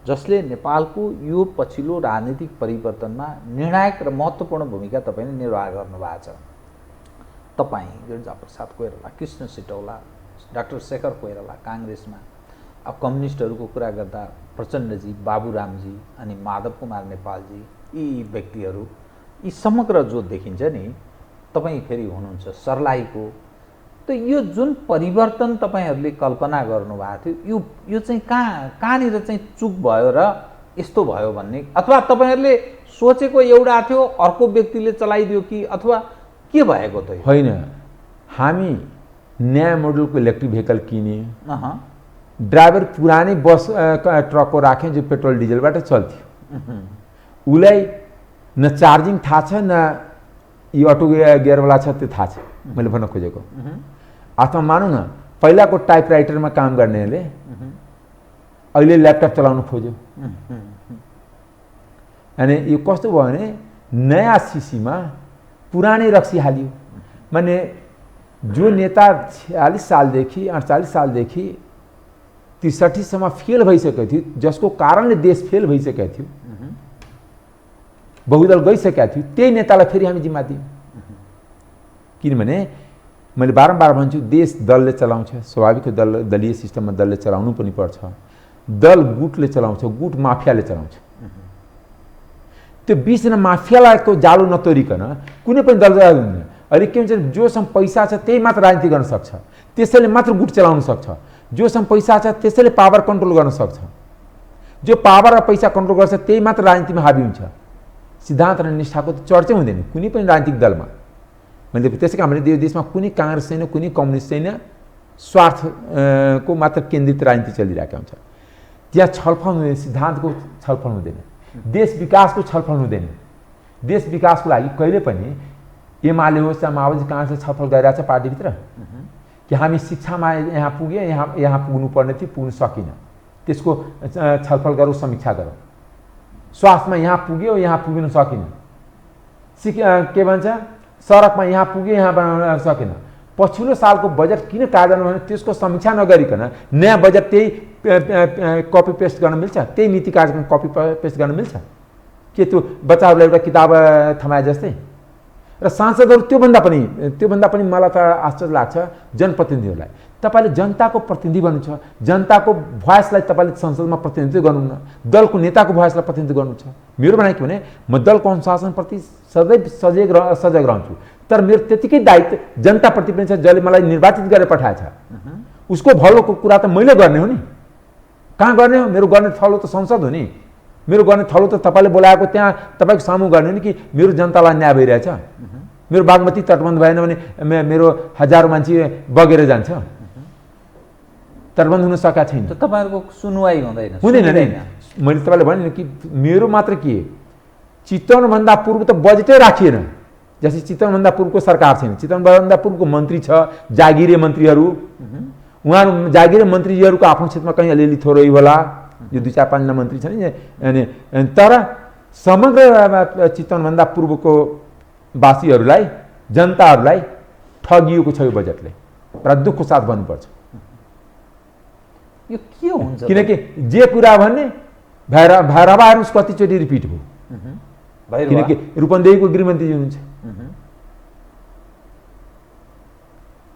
जसले नेपालको यो पछिल्लो राजनीतिक परिवर्तनमा निर्णायक र महत्त्वपूर्ण भूमिका तपाईँले निर्वाह गर्नुभएको छ। तपाईँ गिरिजाप्रसाद कोइराला, कृष्ण सिटौला, डाक्टर शेखर कोइराला काङ्ग्रेसमा, अब कम्युनिस्टहरूको कुरा गर्दा प्रचण्डजी, बाबुरामजी अनि माधव कुमार नेपालजी, यी व्यक्तिहरू, यी समग्र जो देखिन्छ नि, तपाईँ फेरि हुनुहुन्छ सर्लाहीको। त यो जुन परिवर्तन तपाईँहरूले कल्पना गर्नुभएको थियो, यो चाहिँ कहाँनिर चाहिँ चुक भयो र यस्तो भयो भन्ने, अथवा तपाईँहरूले सोचेको एउटा थियो अर्को व्यक्तिले चलाइदियो कि अथवा के भएको त? होइन, हामी नयाँ मोडलको इलेक्ट्रिक भेहिकल किने, ड्राइभर पुरानै बस ट्रकको राख्यौँ जो पेट्रोल डिजलबाट चल्थ्यो। उसलाई न चार्जिङ थाहा छ न यो अटो गियरवाला छ त्यो थाहा छ। मैले भन्न खोजेको अथवा मानौँ न पहिलाको टाइपराइटरमा काम गर्नेले अहिले ल्यापटप चलाउनु खोज्यो। अनि यो कस्तो भयो भने नयाँ सिसीमा पुरानै रक्सी हालियो। माने जो नेता 46 सालदेखि 48 सालदेखि 63सम्म फेल भइसकेको थियो, जसको कारणले देश फेल भइसकेको थियो, बहुदल गइसकेका थियो, त्यही नेतालाई फेरि हामी जिम्मा दियौँ। किनभने मैले बारम्बार भन्छु देश दलले चलाउँछ, स्वाभाविक दलीय सिस्टममा दलले चलाउनु पनि पर्छ। दल गुटले चलाउँछ, गुट माफियाले चलाउँछ। त्यो बिच माफियालाई जालो नतोरिकन कुनै पनि दल हुँदैन। अहिले के हुन्छ, जोसँग पैसा छ त्यही मात्र राजनीति गर्न सक्छ, त्यसैले मात्र गुट चलाउन सक्छ। जोसँग पैसा छ त्यसैले पावर कन्ट्रोल गर्न सक्छ। जो पावर र पैसा कन्ट्रोल गर्छ त्यही मात्र राजनीतिमा हाबी हुन्छ। सिद्धान्त र निष्ठाको त चर्चै हुँदैन कुनै पनि राजनीतिक दलमा। मैले त्यसै कारण यो देशमा कुनै काङ्ग्रेस छैन, कुनै कम्युनिस्ट छैन, स्वार्थको मात्र केन्द्रित राजनीति चलिरहेको हुन्छ। त्यहाँ छलफल हुँदैन, सिद्धान्तको छलफल हुँदैन, देश विकासको छलफल हुँदैन। देश विकासको लागि कहिले पनि एमाले होस् या माओवादी काङ्ग्रेसले छलफल गरिरहेको छ पार्टीभित्र कि हामी शिक्षामा यहाँ पुग्यो, यहाँ पुग्नुपर्ने थियो, पुग्न सकिन, त्यसको छलफल गरौँ, समीक्षा गरौँ। स्वास्थ्यमा यहाँ पुग्यो, यहाँ पुग्न सकिन, के भन्छ सडकमा यहाँ पुग्यो, यहाँ बनाउन सकेन। पछिल्लो सालको बजेट किन कार्यान्वयन भने त्यसको समीक्षा नगरिकन नयाँ बजेट त्यही कपी पेस्ट गर्न मिल्छ? त्यही नीति कार्यक्रम कपी पेस्ट गर्न मिल्छ के? त्यो बच्चाहरूलाई एउटा किताब थमाए जस्तै। र सांसदहरू त्योभन्दा पनि मलाई त आश्चर्य लाग्छ जनप्रतिनिधिहरूलाई। तपाईँले जनताको प्रतिनिधि बन्नु छ, जनताको भोइसलाई तपाईँले संसदमा प्रतिनिधित्व गर्नुहुन्न, दलको नेताको भोइसलाई प्रतिनिधित्व गर्नु छ। मेरो भनाइ के भने म दलको अनुशासनप्रति सदैव सजग रहन्छु, तर मेरो त्यतिकै दायित्व जनताप्रति पनि छ जसले मलाई निर्वाचित गरेर पठाएछ। उसको भलोको कुरा त मैले गर्ने हो नि, कहाँ गर्ने हो? मेरो गर्ने थलो त संसद हो नि, मेरो गर्ने थलो त तपाईँले बोलाएको त्यहाँ तपाईँको सामु गर्ने हो नि कि मेरो जनतालाई न्याय भइरहेछ। मेरो बागमती तटबन्ध भएन भने मेरो हजारौँ मान्छे बगेर जान्छ, तटबन्ध हुन सकेका छैन। तपाईँहरूको सुनवाई हुँदैन? मैले तपाईँले भने कि मेरो मात्र के, चितवनभन्दा पूर्व त बजेटै राखिएन। जस्तै चितवनभन्दा पूर्वको सरकार छैन, चितवनभन्दा पूर्वको मन्त्री छ, जागिरे मन्त्रीहरू, उहाँहरू जागिरे मन्त्रीजीहरूको आफ्नो क्षेत्रमा कहीँ अलिअलि थोरै होला, यो 2-4-5 मन्त्री छन् नि, तर समग्र चितवनभन्दा पूर्वको वासीहरूलाई, जनताहरूलाई ठगिएको छ यो बजेटले। र दुःखको साथ भन्नुपर्छ। यो के हुन्छ? किनकि जे कुरा भन्ने भैरवाहरू कतिचोटि रिपिट भयो। किनकि रूपन्देहीको गृहमन्त्री हुनुहुन्छ,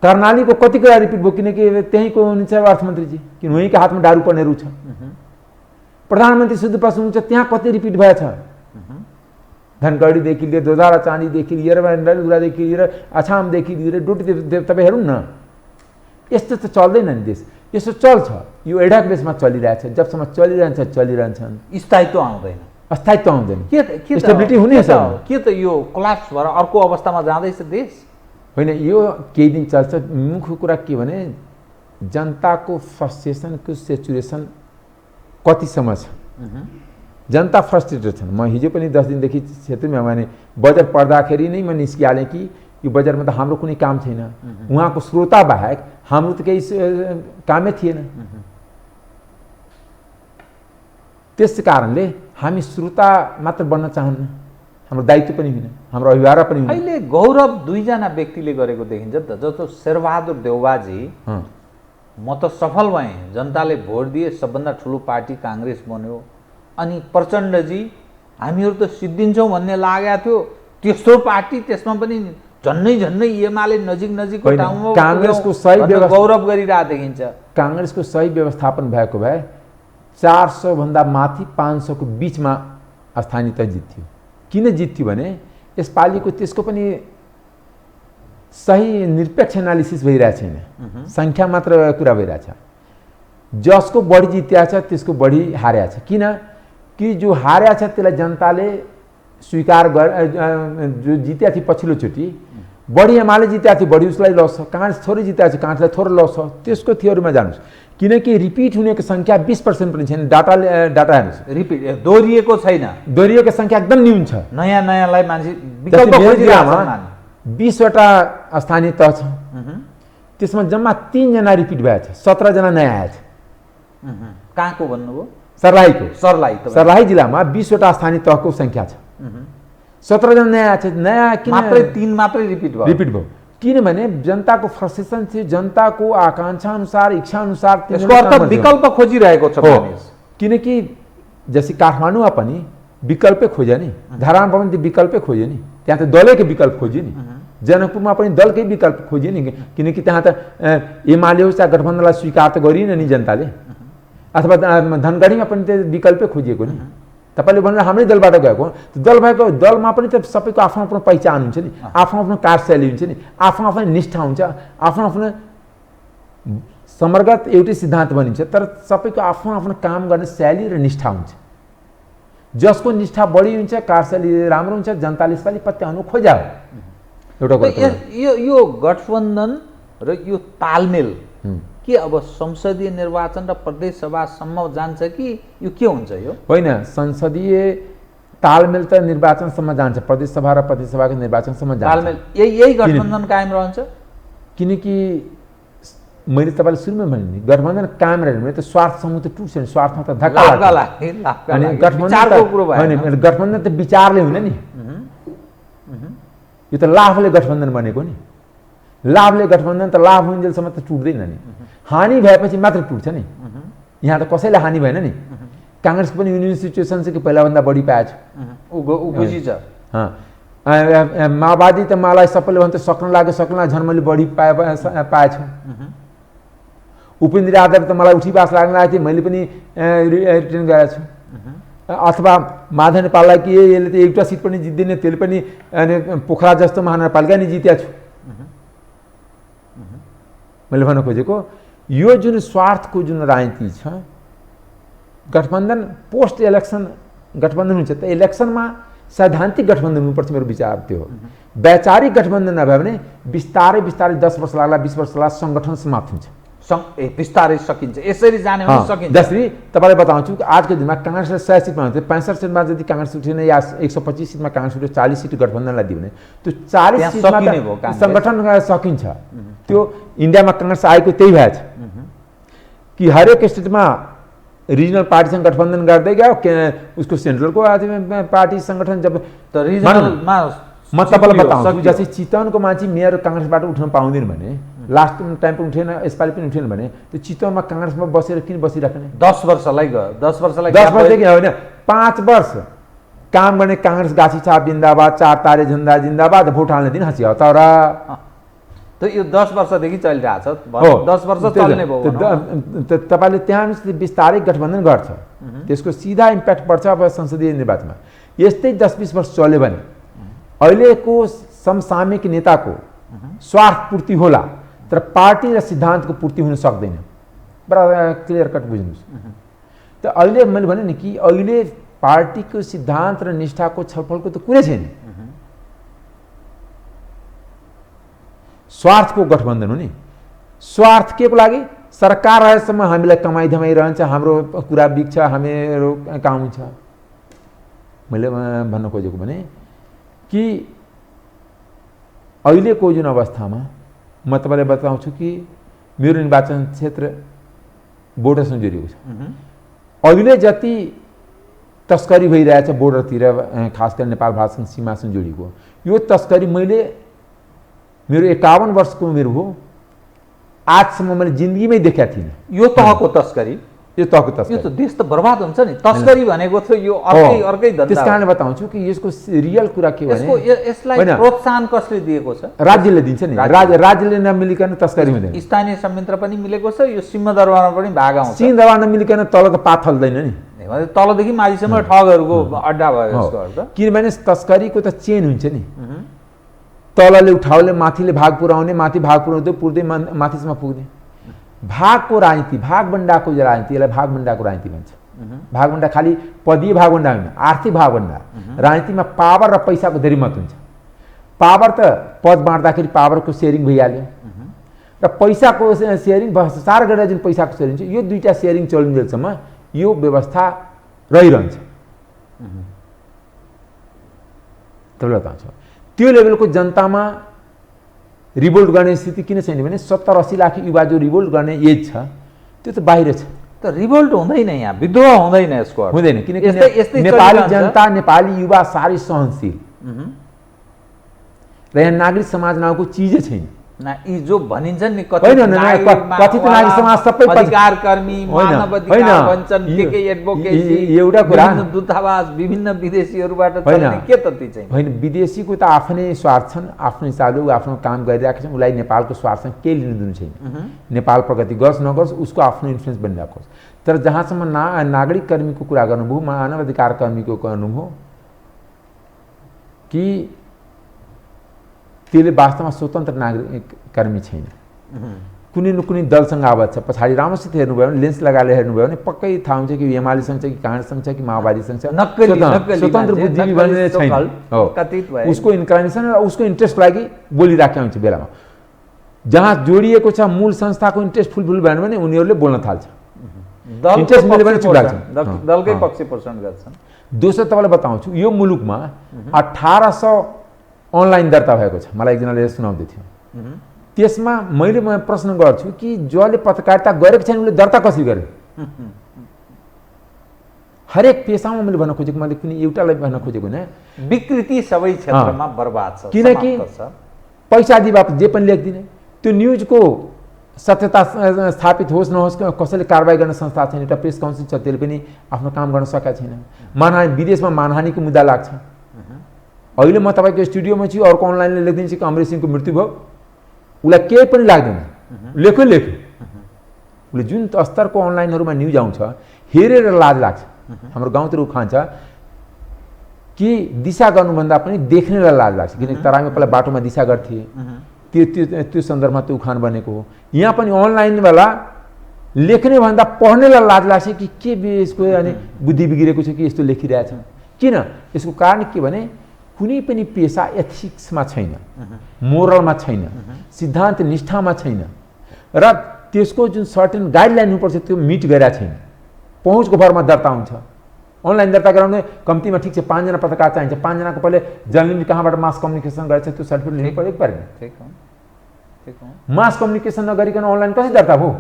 कर्णालीको कति कुरा रिपिट भयो किनकि त्यहीँको हुनुहुन्छ अर्थमन्त्रीजी, किन उहीँको हातमा दारू पर्नेहरू छ। प्रधानमन्त्री सुदूरप्रसाद हुनुहुन्छ, त्यहाँ कति रिपिट भएछ। धनगढीदेखि लिएर दोधारा चाँदीदेखि लिएर डलगुरादेखि लिएर अछामदेखि लिएर डोटी तपाईँ हेरौँ न, यस्तो त चल्दैन नि देश। यसो चल्छ, यो एडाक बेसमा चलिरहेछ, जबसम्म चलिरहन्छन् स्थायित्व आउँदैन, अस्थायित्व आउँदैन, के स्टेबिलिटी हुनेछ। के त यो कोल्याप्स भएर अर्को अवस्थामा जाँदैछ देश? होइन, यो केही दिन चल्छ। मुख्य कुरा के भने जनताको फ्रस्ट्रेसनको सेचुरेसन कतिसम्म छ। जनता फ्रस्ट्रेटेड छन्। म हिजो पनि 10 दिनदेखि क्षेत्रमा भने बजेट पढ्दाखेरि नै म निस्किहालेँ कि यो बजेटमा त हाम्रो कुनै काम छैन, उहाँको श्रोता बाहेक हाम्रो त केही कामै थिएन। त्यस कारणले हामी श्रोता मात्र बन्न चाहन्न, हाम्रो दायित्व पनि होइन, हाम्रो अभिभावक पनि होइन। अहिले गौरव दुईजना व्यक्तिले गरेको देखिन्छ त, जस्तो शेरबहादुर देउवाजी म त सफल भएँ, जनताले भोट दिए, सबभन्दा ठुलो पार्टी काङ्ग्रेस बन्यो, अनि प्रचण्डजी हामीहरू त सिद्धिन्छौँ भन्ने लागेको थियो, त्यस्तो पार्टी त्यसमा पनि झन्नै एमाले नजिकको ठाउँमा काङ्ग्रेसको सही गौरव गरिरहेको देखिन्छ। काङ्ग्रेसको सही व्यवस्थापन भएको भए 400 भन्दा माथि 500 को बीचमा स्थानीय तह जित्थ्यो। किन जित्थ्यो भने यसपालिको त्यसको पनि सही निरपेक्ष एनालिसिस भइरहेको छैन, सङ्ख्या मात्र कुरा भइरहेछ। जसको बढी जित्या छ त्यसको बढी हार्या छ। किन कि जो हार्या छ त्यसलाई जनताले स्वीकार जो जित्या थियो पछिल्लोचोटि, बढी एमाले जित्या थियो बढी उसलाई लस छ, काङ्ग्रेस थोरै जित्या छ काङ्ग्रेसलाई थोरै लस छ, त्यसको थ्योरीमा जानुहोस्। किनकि रिपिट हुनेको सङ्ख्या 20% पनि छैन, डाटा हेर्नुहोस्, रिपिट दोहोरिएको छैन, दोहोरिएको सङ्ख्या एकदम न्यून छ। नयाँलाई मान्छे 20 वटा स्थानीय तह छ, त्यसमा जम्मा 3 जना रिपिट भएको छ, 17 जना नयाँ आएछ। कहाँको भन्नुभयो? सर्लाही जिल्लामा 20 वटा स्थानीय तहको सङ्ख्या छ, 17 जना नयाँ आएछ। नयाँ किन मात्रै 3 मात्रै रिपिट भयो? किनभने जनताको फ्रस्ट्रेसन थियो, जनताको आकांक्षा अनुसार, इच्छा अनुसार त्यसको अर्थ विकल्प खोजिरहेको छ। किनकि जस्तै काठमाडौँमा पनि विकल्पै खोज्यो नि, धरानमा पनि त्यो विकल्पै खोज्यो नि, त्यहाँ त दलैको विकल्प खोज्यो नि, जनकपुरमा पनि दलकै विकल्प खोज्यो नि, किनकि त्यहाँ त एमाले होस् या गठबन्धनलाई स्वीकार त गरिन नि जनताले, अथवा धनगढीमा पनि त्यो विकल्पै खोजिएको नि। तपाईँले भन्नु हाम्रै दलबाट गएको, दल भएको दलमा पनि त सबैको आफ्नो आफ्नो पहिचान हुन्छ नि, आफ्नो आफ्नो कार्यशैली हुन्छ नि, आफ्नो आफ्नो निष्ठा हुन्छ, आफ्नो आफ्नो समर्गत एउटै सिद्धान्त बनिन्छ, तर सबैको आफ्नो आफ्नो काम गर्ने शैली र निष्ठा हुन्छ। जसको निष्ठा बढी हुन्छ, कार्यशैली राम्रो हुन्छ, जनताले यसपालि पत्याउनु खोज्यो। यो गठबन्धन र यो तालमेल के अब संसदीय निर्वाचन र प्रदेश सभासम्म जान्छ कि यो के हुन्छ? यो होइन, संसदीय तालमेल त निर्वाचनसम्म जान्छ, प्रदेश सभा र प्रदेश सभाको निर्वाचनसम्म जान्छ। तालमेल यही गठबन्धन कायम रहन्छ। किनकि मैले तपाईँले सुरुमा भने नि गठबन्धन कायम रहेन भने त स्वार्थ समूह त टुट्छ नि, स्वार्थमा त धक्का लाग्छ। अनि गठबन्धन त विचारले हुने नि, यो त लाभले गठबन्धन बनेको नि, लाभले गठबन्धन त लाभ हुन्जेलसम्म त टुट्दैन नि, हानि भएपछि मात्र टुट्छ नि। यहाँ त कसैलाई हानि भएन नि, काङ्ग्रेसको पनि युनियन सिचुएसन चाहिँ पहिलाभन्दा बढी पाएछ, माओवादी त मलाई सबैले भन्छ सक्न लाग्यो, झन् मैले बढी पाएछु। उपेन्द्र यादव त मलाई उठीबास लाग्न लागेको थियो, मैले पनि रिटर्न गरेको छु। अथवा माधव नेपाललाई कि यसले त एउटा सिट पनि जित्दैन, त्यसले पनि पोखरा जस्तो महानगरपालिका नि जितेको छु। मैले भन्न खोजेको यो जुन स्वार्थको जुन राजनीति छ, गठबन्धन पोस्ट इलेक्सन गठबन्धन हुन्छ त इलेक्सनमा सैद्धान्तिक गठबन्धन हुनुपर्छ, मेरो विचार त्यो हो। वैचारिक गठबन्धन नभए भने बिस्तारै 10 वर्ष लाग्ला, 20 वर्ष लाग्ला, सङ्गठन समाप्त हुन्छ, बिस्तारै सकिन्छ। यसरी जाने हो सकिन्छ। जसरी तपाईँलाई बताउँछु कि आजको दिनमा काङ्ग्रेसले 100 सिटमा हुन्छ, 65 सिटमा यदि काङ्ग्रेस उठेन या 125 सिटमा काङ्ग्रेस उठ्यो, 40 सिट गठबन्धनलाई दियो भने त्यो 40 सिटमा सङ्गठन सकिन्छ। त्यो इन्डियामा काङ्ग्रेस आएको त्यही भएछ कि हरेक स्टेटमा रिजनल पार्टीसँग गठबन्धन गर्दै गयो, उसको सेन्ट्रलको पार्टी सङ्गठन जब त रिजनलमा म तपाईँलाई बताउँछु, जस्तै चितवनको मान्छे मेयर काङ्ग्रेसबाट उठ्न पाउँदैन भने, लास्ट टाइम पनि उठेन, यसपालि पनि उठेन भने त्यो चितवनमा काङ्ग्रेसमा बसेर किन बसिराख्ने? 10 वर्षलाई गयो, 10 वर्षदेखि होइन, 5 वर्ष काम गर्ने काङ्ग्रेस गाछी छाप जिन्दाबाद, 4 तारे झन्डा जिन्दाबाद, भोट हाल्ने दिन हाँसियो। तर त यो 10 वर्षदेखि चलिरहेछ, 10 वर्ष चल्ने भयो। तपाईँले त्यहाँ बिस्तारै गठबन्धन गर्छ, त्यसको सिधा इम्प्याक्ट पर्छ अब संसदीय निर्वाचनमा। यस्तै 10-20 वर्ष चल्यो भने अहिलेको समसामयिक नेताको स्वार्थ पूर्ति होला, तर पार्टी र सिद्धान्तको पूर्ति हुन सक्दैन। बडा क्लियर कट बुझ्नुहोस्। त अहिले मैले भने नि कि अहिले पार्टीको सिद्धान्त र निष्ठाको छलफलको त कुरै छैन, स्वार्थको गठबन्धन हो नि। स्वार्थ के को लागि? सरकार रहेसम्म हामीलाई कमाइ धमाइ रहन्छ, हाम्रो कुरा बिग्छ, हाम्रो काम हुन्छ। मैले भन्न खोजेको भने कि अहिलेको जुन अवस्थामा म तपाईँलाई बताउँछु कि मेरो निर्वाचन क्षेत्र बोर्डरसँग जोडिएको छ। अहिले जति तस्करी भइरहेछ बोर्डरतिर, खास गरी नेपाल भारतसँग सीमासँग जोडिएको। यो तस्करी मैले मेरो 51 वर्षको उमेर हो, आजसम्म मैले जिन्दगीमै देखेको थिइनँ। यो तहको तस्करी, यो तहको तस्करी, यो त देश त बर्बाद हुन्छ नि। तस्करी भनेको त यो अर्कै धन्दा। त्यसकारणले बताउँछु कि यसको रियल कुरा के भने यसलाई प्रोत्साहन कसले दिएको छ? राज्यले दिन्छ नि। राज्यले नमिलिकन तस्करी हुँदैन। स्थानीय संयन्त्र पनि मिलेको छ, यो सिंहदरबारमा पनि भाग आउँछ। सिंहदरबार नमिलिकन तलको पात हल्दैन नि, तलदेखि माथिसम्म ठगहरूको अड्डा भयो यसको अर्थ। किनभने तस्करीको त चेन हुन्छ नि, तलले उठाउले माथिले भाग पुर्याउने, माथि भाग पुर्याउँदै पुर्दै माथिसम्म पुग्ने। भागको राजनीति, भागबण्डाको राजनीति, यसलाई भागबण्डाको राजनीति भन्छ। भागबण्डा खालि पदीय भागबण्डा होइन, आर्थिक भागबण्डा। राजनीतिमा पावर र पैसाको धेरै मत हुन्छ। पावर त पद बाँड्दाखेरि पावरको सेयरिङ भइहाल्यो, र पैसाको सेयरिङ भ्रष्टाचार गरेर जुन पैसाको सेयरिङ छ, यो दुईटा सेयरिङ चलिन्जेलसम्म यो व्यवस्था रहिरहन्छ। तपाईँले बताउँछ त्यो लेभलको जनतामा रिभोल्ट गर्ने स्थिति किन छैन भने 70-80 लाख युवा जो रिभोल्ट गर्ने एज छ त्यो त बाहिर छ। त रिभोल्ट हुँदैन, यहाँ विद्रोह हुँदैन, यसको हुँदैन। किनकि नेपाली जनता, नेपाली युवा साह्रै सहनशील र यहाँ नागरिक समाज नामको चिजै छैन। यी जो भनिन्छ नि कथित नागरिक समाज सबै अधिकार कर्मी, मानवाधिकार भन्छन्, के एडभोकेसी, एउटा कुरा दूतावास, विभिन्न विदेशीहरूबाट चल्ने के त ती चाहिँ होइन। विदेशीको त आफ्नै स्वार्थ छन्, आफ्नै चालु आफ्नो काम गरिरहेका छन्, उसलाई नेपालको स्वार्थसँग केही लिनु दिनु छैन। नेपाल प्रगति गर्छ नगर्छ उसको आफ्नो इन्फ्लुएन्स बनिरहेको छ। तर जहाँसम्म नागरिक कर्मीको कुरा गर्नुभयो, मानव अधिकार कर्मीको गर्नुभयो कि त्यसले वास्तवमा स्वतन्त्र नागरिक कर्मी छैन। कुनै न कुनै दलसँग आबद्ध छ। पछाडि राम्रोसित हेर्नुभयो भने, लेन्स लगाएर हेर्नुभयो भने पक्कै थाहा हुन्छ कि एमालेसँग छ कि काङ्ग्रेससँग छ कि माओवादीसँग छ। स्वतन्त्र बुद्धिजीवी बनेर छैन, उसको इन्क्लाइनेसन र उसको इन्ट्रेस्टको लागि बोलिराखेको हुन्छ बेलामा। जहाँ जोडिएको छ मूल संस्थाको इन्ट्रेस्ट फुलफिल भएन भने उनीहरूले बोल्न थाल्छ। इन्ट्रेस्ट मिल्यो भने चुप लाग्छ, दलकै पक्ष पोषण गर्छन्। दोस्रो तपाईँलाई बताउँछु, यो मुलुकमा 1800 अनलाइन दर्ता भएको छ। मलाई एकजनाले सुनाउँदै थियो। त्यसमा मैले प्रश्न गर्छु कि जसले पत्रकारिता गरेको छैन उसले दर्ता कसरी गर्यो? हरेक पेसामा मैले भन्न खोजेको, मैले कुनै एउटालाई भन्न खोजेको होइन। विकृति सबै क्षेत्रमा बर्बाद छ। किनकि पैसा दिए बापत जे पनि लेख्दिने, त्यो न्युजको सत्यता स्थापित होस् नहोस्, कसैले कारवाही गर्ने संस्था छैन। एउटा प्रेस काउन्सिल छ, त्यसले पनि आफ्नो काम गर्न सकेका छैन। मानहानि, विदेशमा मानहानिको मुद्दा लाग्छ। अहिले म तपाईँको स्टुडियोमा छु, अर्को अनलाइनले लेखिदिन्छ कि अमरेश सिंहको मृत्यु भयो, उसलाई केही पनि लाग्दैन, लेख्यो। उसले जुन स्तरको अनलाइनहरूमा न्युज आउँछ हेरेर लाज लाग्छ। हाम्रो गाउँतिर उखान्छ कि दिशा गर्नुभन्दा पनि देख्नेलाई लाज लाग्छ। किनकि तराईमा पहिला बाटोमा दिशा गर्थे, त्यो सन्दर्भमा त्यो उखान बनेको हो। यहाँ पनि अनलाइनवाला लेख्ने भन्दा पढ्नेलाई लाज लाग्छ कि के यसको अनि बुद्धि बिग्रेको छ कि यस्तो लेखिरहेछ। किन? यसको कारण के भने कुनै पनि पेसा एथिक्समा छैन, मोरलमा छैन, सिद्धान्त निष्ठामा छैन, र त्यसको जुन सर्टेन गाइडलाइन हुनुपर्छ त्यो मिट गरेका छैन। पहुँचको भरमा दर्ता हुन्छ। अनलाइन दर्ता गराउने कम्तीमा ठिक छ 5 जना पत्रकार चाहिन्छ, 5 जनाको पहिले जर्नलिस्ट कहाँबाट मास कम्युनिकेसन गरेछ त्यो सर्टिफिकेट लिनु पऱ्यो कि परेन? मास कम्युनिकेसन नगरिकन अनलाइन कसरी दर्ता भयो?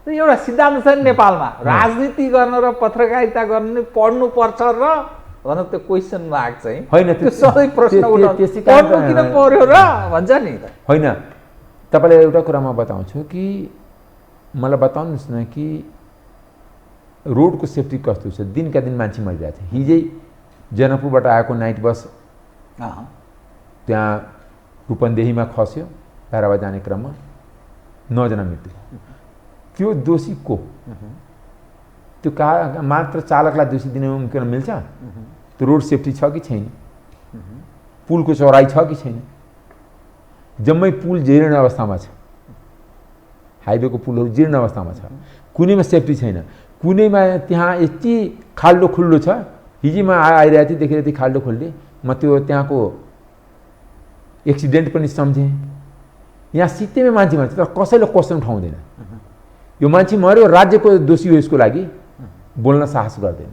एउटा सिद्धान्त छ नेपालमा, राजनीति गर्न र पत्रकारिता गर्न पढ्नु पर्छ र भनौँ त्यो क्वेसन मार्क चाहिँ होइन, त्यो सधैँ प्रश्न उठाउँछ, पढ्नु किन पर्यो र भन्छ नि। होइन, तपाईँलाई एउटा कुरा म बताउँछु कि मलाई बताउनुहोस् न कि रोडको सेफ्टी कस्तो छ? दिनका दिन मान्छे मरिरहेको छ। हिजै जनकपुरबाट आएको नाइट बस त्यहाँ रूपन्देहीमा खस्यो, धारावा जाने क्रममा 9 जना मृत्यु। त्यो दोषी को? त्यो मात्र चालकलाई दोषी दिने मुमकिन मिल्छ? त्यो रोड सेफ्टी छ कि छैन? पुलको चौडाइ छ कि छैन? जम्मै पुल जीर्ण अवस्थामा छ, हाइवेको पुलहरू जीर्ण अवस्थामा छ, कुनैमा सेफ्टी छैन। कुनैमा त्यहाँ यति खाल्डो खुल्डो छ। हिजै म आइरहेको थिएँ, देखेर यति खाल्डो खुल्डे, म त्यो त्यहाँको एक्सिडेन्ट पनि सम्झेँ। यहाँ सित्तैमा मान्छे मर्छ तर कसैले क्वेसन उठाउँदैन। यो मान्छे मर्यो, राज्यको दोषी हो, यसको लागि बोल्न साहस गर्दैन।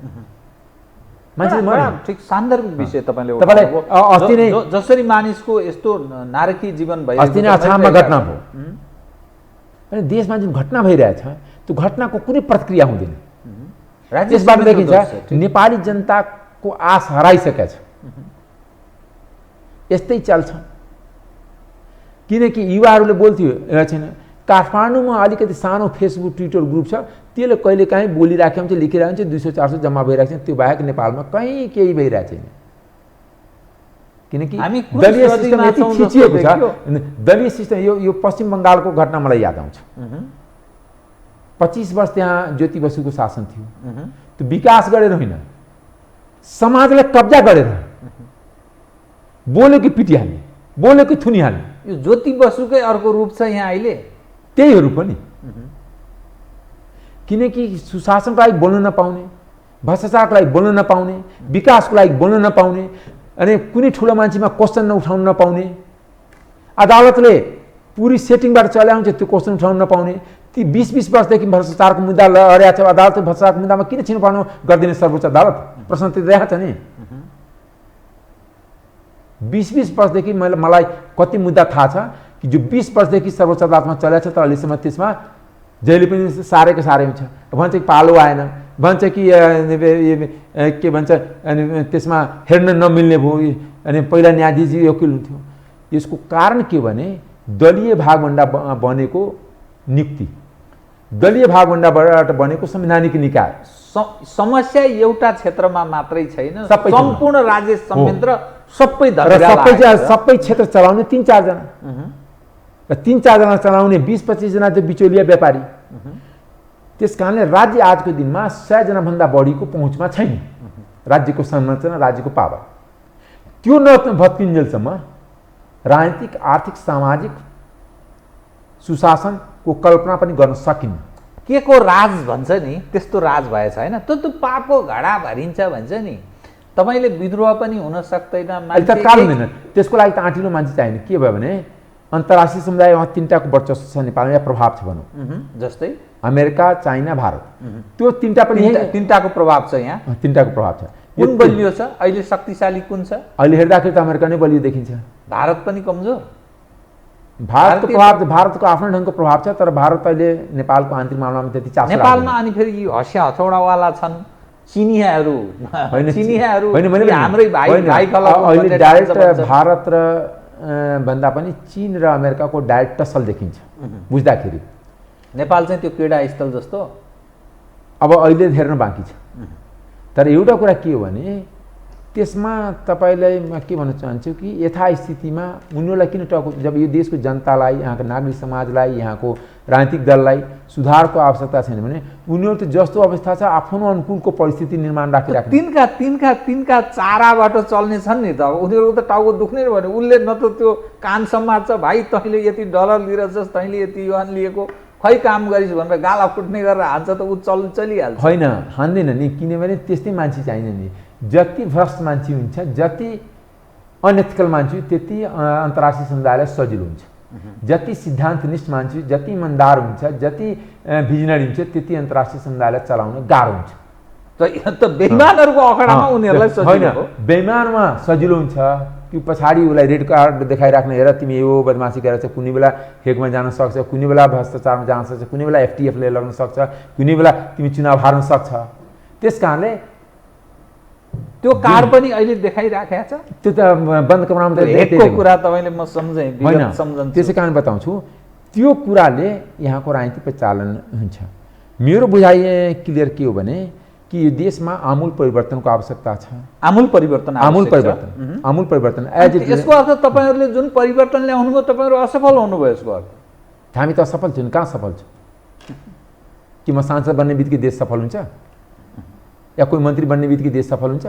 मान्छे मर्यो। ठिक सान्दर्भिक विषय तपाईँले अस्ति नै जसरी मानिसको यस्तो नारकी जीवन भयो, अस्ति नै अछाममा घटना भयो। अनि देशमा जुन घटना भइरहेछ त्यो घटनाको कुनै प्रतिक्रिया हुँदैन। त्यसबाट देखिन्छ नेपाली जनताको आश हराइसकेछ। यस्तै चल्छ। किनकि युवाहरूले बोल्थ्यो छैन, काठमाडौँमा अलिकति सानो फेसबुक ट्विटर ग्रुप छ, त्यसले कहिले काहीँ बोलिराखेको हुन्छ, लेखिरहेको हुन्छ, 200-400 जम्मा भइरहेको छ। त्यो बाहेक नेपालमा कहीँ केही भइरहेको छैन। किनकि दलीय सिस्टम यति खिचिएको छ। दलीय सिस्टम यो पश्चिम बङ्गालको घटना मलाई याद आउँछ। 25 वर्ष त्यहाँ ज्योति बसुको शासन थियो। त्यो विकास गरेर होइन, समाजलाई कब्जा गरेर बोल्यो कि पिटिहाल्ने, बोल्यो कि थुनिहाल्ने। यो ज्योति बसुकै अर्को रूप छ यहाँ अहिले। त्यहीहरू पनि किनकि सुशासनको लागि बोल्न नपाउने, भ्रष्टाचारको लागि बोल्न नपाउने, विकासको लागि बोल्न नपाउने, अनि कुनै ठुलो मान्छेमा क्वेसन उठाउन नपाउने, अदालतले पुरी सेटिङबाट चलाउँछ त्यो क्वेसन उठाउन नपाउने, ती 20-20 वर्षदेखि भ्रष्टाचारको मुद्दा लडेको छ। अदालतले भ्रष्टाचारको मुद्दामा किन छिनपाउनु गरिदिने सर्वोच्च अदालत? प्रश्न त रहेको छ नि। 20-20 वर्षदेखि मलाई कति मुद्दा थाहा छ कि जो 20 वर्षदेखि सर्वोच्च अदालतमा चलेको छ, तर अहिलेसम्म त्यसमा जहिले पनि सारेको सारै हुन्छ। भन्छ कि पालो आएन, भन्छ कि के भन्छ, अनि त्यसमा हेर्न नमिल्ने भयो, अनि पहिला न्यायाधीश वकिल हुन्थ्यो। यसको कारण के भने दलीय भागभण्डा बनेको नियुक्ति, दलीय भागभण्डाबाट बनेको संवैधानिक निकाय। समस्या एउटा क्षेत्रमा मात्रै छैन, सबै सम्पूर्ण राज्य संयन्त्र सबै सबै क्षेत्र चलाउने 3-4 जना र 3-4 जना चलाउने 20-25 जना चाहिँ बिचौलिया व्यापारी। त्यस कारणले राज्य आजको दिनमा 100 जना भन्दा बढीको पहुँचमा छैन। राज्यको संरचना, राज्यको पावर त्यो नभत्किन्जेलसम्म राजनीतिक, आर्थिक, सामाजिक सुशासनको कल्पना पनि गर्न सकिन्न। के को राज भन्छ नि, त्यस्तो राज भएछ होइन। त्यो पापको घडा भरिन्छ भन्छ नि। तपाईँले विद्रोह पनि हुन सक्दैन, तत्काल हुँदैन। त्यसको लागि त आँटिलो मान्छे चाहिने। के भयो भने अन्तर्राष्ट्रिय समुदाय उहाँ 3टाको वर्चस्व छ नेपालमा, या प्रभाव छ भनौँ। जस्तै अमेरिका, चाइना, भारत, त्यो 3टा पनि 3टाको प्रभाव छ यहाँ। 3टाको प्रभाव छ। कुन बलियो छ अहिले? शक्तिशाली कुन छ अहिले? हेर्दाखेरि त अमेरिका नै बलियो देखिन्छ। भारत पनि कमजोर। भारतको प्रभाव, भारतको आफ्नो ढङ्गको प्रभाव छ, तर भारत अहिले नेपालको आन्तरिक मामलामा त्यति चासो राख्दैन। नेपालमा अनि फेरि हँसिया हथौडावाला छन्, चिनियाहरू हाम्रै भाइ अहिले डाइरेक्ट भारत र भन्दा पनि चीन र अमेरिकाको डाइरेक्ट टसल देखिन्छ बुझ्दाखेरि। नेपाल चाहिँ त्यो क्रीडा स्थल जस्तो अब अहिले हेर्न बाँकी छ। तर एउटा कुरा के हो भने त्यसमा तपाईँलाई म के भन्न चाहन्छु कि यथास्थितिमा उनीहरूलाई किन टको, जब यो देशको जनतालाई, यहाँको नागरिक समाजलाई, यहाँको राजनीतिक दललाई सुधारको आवश्यकता छैन भने उनीहरू त जस्तो अवस्था छ आफ्नो अनुकूलको परिस्थिति निर्माण राखिराख्छ। तिनका चाराबाट चल्ने छन् नि त। अब उनीहरूको त टाउको दुख्ने भने उसले न त त्यो कान समात्छ, भाइ तैँले यति डलर लिएछस्, तैँले यति युवान लिएको, खै काम गरिस् भनेर गाला फुट्ने गरेर हान्छ त ऊ चलिहाल्छ। होइन, हान्दैन नि, किनभने त्यस्तै मान्छे चाहिन्छ नि। जति भ्रष्ट मान्छे हुन्छ, जति अनएथिकल मान्छे, त्यति अन्तर्राष्ट्रिय समुदायलाई सजिलो हुन्छ। जति सिद्धान्तनिष्ठ मान्छे, जति इमान्दार हुन्छ, जति भिजनरी हुन्छ, त्यति अन्तर्राष्ट्रिय समुदायलाई चलाउन गाह्रो हुन्छ। त बेइमानहरूको अखडामा उनीहरूलाई सजिलो हो। बेइमानमा सजिलो हुन्छ कि पछाडि उसलाई रेड कार्ड देखाइराख्ने, हेर तिमी यो बदमासी गरेर कुनै बेला हेगमा जान सक्छ, कुनै बेला भ्रष्टाचारमा जान सक्छ, कुनै बेला FTFले लाग्न सक्छ, कुनै बेला तिमी चुनाव हार्न सक्छ। त्यस कारणले त्यो कार्ड पनि अहिले देखाइराखेको छ। त्यो त बन्द कमरामा एकको कुरा तपाईँले म सम्झेँ, सम्झन्छु। त्यसै कारण बताउँछु, त्यो कुराले यहाँको राजनीति परिचालन हुन्छ। मेरो बुझाइ क्लियर के हो भने कि यो देशमा आमूल परिवर्तनको आवश्यकता छ। आमूल परिवर्तन। यसको अर्थ तपाईँहरूले जुन परिवर्तन ल्याउनुभयो तपाईँहरू असफल हुनुभयो। यसको अर्थ हामी त असफल छौँ। कहाँ सफल छ? कि म सांसद बन्ने बित्तिकै देश सफल हुन्छ, या कोही मन्त्री बन्ने बित्तिकै देश सफल हुन्छ?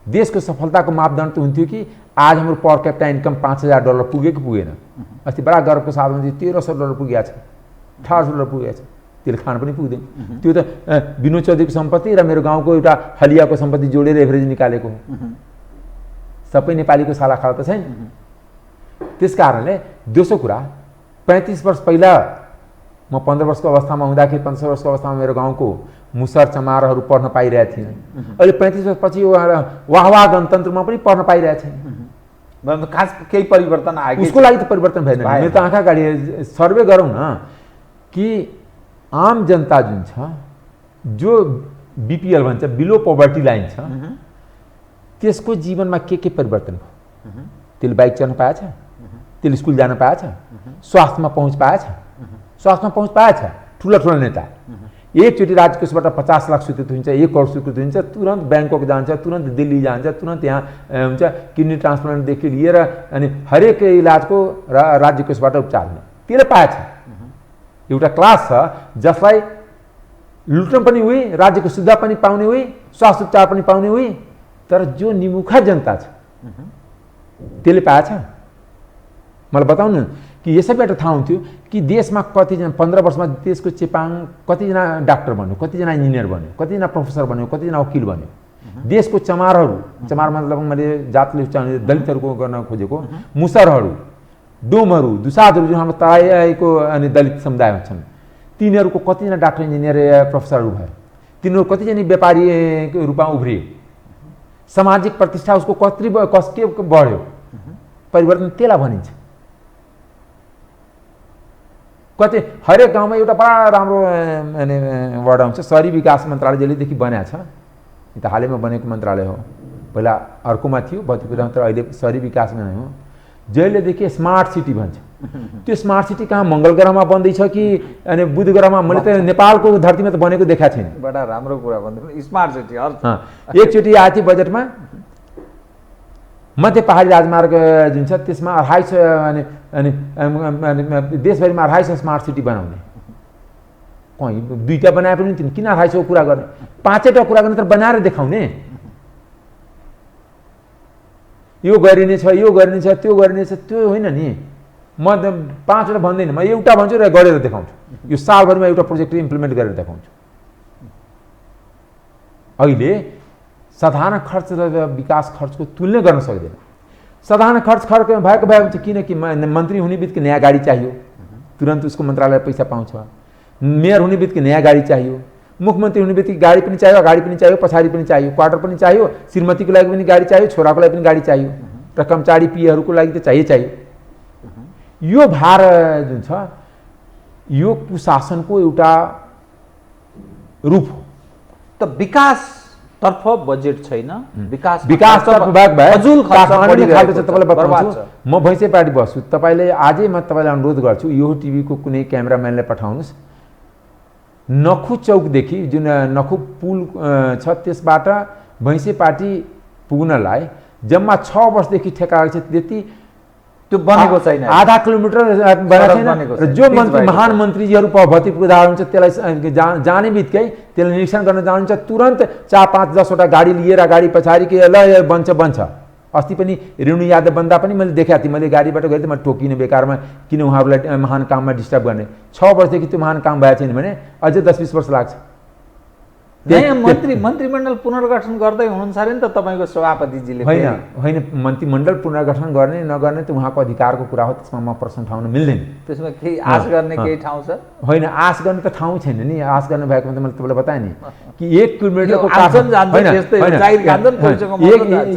देशको सफलताको मापदण्ड त हुन्थ्यो कि आज हाम्रो पर क्यापिटा इन्कम $5000 पुगेको पुगेन। अस्ति बडा गर्वको साथ भन्छ $1300 पुगेको छ, $1800 पुगेको छ। त्यसले खान पनि पुग्दैन। त्यो त विनोद चौधरीको सम्पत्ति र मेरो गाउँको एउटा हलियाको सम्पत्ति जोडेर एभरेज निकालेको हो। सबै नेपालीको सालाखाला त छैन। त्यस कारणले दोस्रो कुरा, 35 वर्ष पहिला म 15 वर्षको अवस्थामा हुँदाखेरि 15 वर्षको अवस्थामा मेरो गाउँको मुसर चमारहरू पढ्न पाइरहेको थिएन। अहिले 35 वर्षपछि वाहवा गणतन्त्रमा पनि पढ्न पाइरहेको छैन। खास केही परिवर्तन आयो? उसको लागि त परिवर्तन भएन। मेरो त आँखा अगाडि सर्वे गरौँ न कि आम जनता जुन छ, जो बीपीएल भन्छ, बिलो पोभर्टी लाइन छ, त्यसको जीवनमा के परिवर्तन भयो? त्यसले बाइक चढ्न पाएछ? त्यसले स्कुल जान पाएछ? स्वास्थ्यमा पहुँच पाएछ? स्वास्थ्यमा पहुँच पाएछ? ठुला नेता एकचोटि राजकोषबाट 50 लाख स्वीकृत हुन्छ, 1 करोड स्वीकृत हुन्छ, तुरन्त ब्याङ्कक जान्छ, तुरन्त दिल्ली जान्छ, तुरन्त यहाँ हुन्छ किडनी ट्रान्सप्लान्टदेखि लिएर अनि हरेक इलाजको राज्यकोषबाट उपचार हुने, त्यसले पाएछ। एउटा क्लास छ जसलाई लुट्न पनि उही, राज्यको सुविधा पनि पाउने उही, स्वास्थ्य उपचार पनि पाउने उही, तर जो निमुखा जनता छ त्यसले पाएछ? मलाई बताउनु कि यसैबाट थाहा हुन्थ्यो कि देशमा कतिजना 15 वर्षमा देशको चेपाङ कतिजना डाक्टर बन्यो, कतिजना इन्जिनियर बन्यो, कतिजना प्रोफेसर बन्यो, कतिजना वकिल बन्यो। देशको चमारहरू, चमार मतलब मैले जातले उचाल्ने दलितहरूको गर्न खोजेको, मुसरहरू, डोमहरू, दुसादहरू जुन हाम्रो तराईको अनि दलित समुदायमा छन्, तिनीहरूको कतिजना डाक्टर इन्जिनियर प्रोफेसरहरू भयो, तिनीहरू कतिजना व्यापारीको रूपमा उभ्रिए, सामाजिक प्रतिष्ठा उसको कसके बढ्यो, परिवर्तन त्यसलाई भनिन्छ। कति हरेक गाउँमा एउटा बडा राम्रो वार्ड आउँछ, शहरी विकास मन्त्रालय जहिलेदेखि बनाएको छ, यो त हालैमा बनेको मन्त्रालय हो, पहिला अर्कोमा थियो भौतिकपुरमा, तर अहिले शहरी विकासमा नै हो। जहिलेदेखि स्मार्ट सिटी भन्छ, त्यो स्मार्ट सिटी कहाँ मङ्गल ग्रहमा बन्दैछ कि अनि बुध ग्रहमा? मैले त नेपालको धरतीमा त बनेको देखाएको छैन। बडा राम्रो कुरा भन्नु, स्मार्ट सिटी। एकचोटि आएको थियो बजेटमा, मध्य पहाडी राजमार्ग जुन छ त्यसमा 250 अनि देशभरिमा 250 स्मार्ट सिटी बनाउने। कहीँ 2टा बनाए पनि किन 250 कुरा गर्ने? 5वटा कुरा गर्ने तर बनाएर देखाउने। यो गरिनेछ, यो गरिनेछ, त्यो गरिनेछ, त्यो होइन नि। म 5वटा भन्दैन, म एउटा भन्छु र गरेर देखाउँछु। यो सालभरिमा एउटा प्रोजेक्ट इम्प्लिमेन्ट गरेर देखाउँछु। अहिले साधारण खर्च र विकास खर्चको तुलना गर्न सक्दैन। साधारण खर्च भएको हुन्छ, किनकि मन्त्री हुने बित्तिकै नयाँ गाडी चाहियो, तुरन्त उसको मन्त्रालय पैसा पाउँछ। मेयर हुने बित्तिकै नयाँ गाडी चाहियो, मुख्यमन्त्री हुने बित्तिकै गाडी पनि चाहियो, गाडी पनि चाहियो, पछाडि पनि चाहियो, क्वार्टर पनि चाहियो, श्रीमतीको लागि पनि गाडी चाहियो, छोराको लागि पनि गाडी चाहियो, र कर्मचारी पीहरूको लागि त चाहियो। यो भार जुन छ यो कुशासनको एउटा रूप हो। त विकास तर्फ बजेट छैन, विकास तर्फ भाग भए फजुल खर्च तपाईँलाई बताउँछु। म भैँसेपाटी बस्छु, तपाईँले आजै म तपाईँलाई अनुरोध गर्छु, यो टिभीको कुनै क्यामेराम्यानलाई पठाउनुहोस्, नखु चौकदेखि जुन नखु पुल छ त्यसबाट भैँसेपाटी पुग्नलाई जम्मा 6 वर्षदेखि ठेक्का छ, त्यति त्यो बनेको छैन, आधा किलोमिटर बनेको छैन। जो मन्त्री महान मन्त्रीजीहरू भौतिक उदाहरण हुन्छ त्यसलाई जाने बित्तिकै त्यसलाई निरीक्षण गर्न जानुहुन्छ, तुरन्त 4, 5, 10वटा गाडी लिएर गाडी पछाडि के ल बन्छ। अस्ति पनि रेणु यादव बन्दा पनि मैले देखाएको थिएँ, मैले गाडीबाट गएँ त म टोकिने बेकारमा, किन उहाँहरूलाई महान काममा डिस्टर्ब गर्ने। 6 वर्षदेखि त्यो महान काम भएको छैन भने अझै 10-20 वर्ष लाग्छ। नयाँ मन्त्रीमण्डल पुनर्गठन गर्दै हुनुहुन्छ अरे नि त तपाईँको सभापतिजीले। होइन मन्त्रीमण्डल पुनर्गठन गर्ने नगर्ने त उहाँको अधिकारको कुरा हो, त्यसमा म प्रश्न उठाउन मिल्दैन। त्यसमा केही आश गर्ने केही ठाउँ छ? होइन, आश गर्ने त ठाउँ छैन नि। आश गर्ने भएको मैले तपाईँलाई बताएँ नि कि 1 किलोमिटरको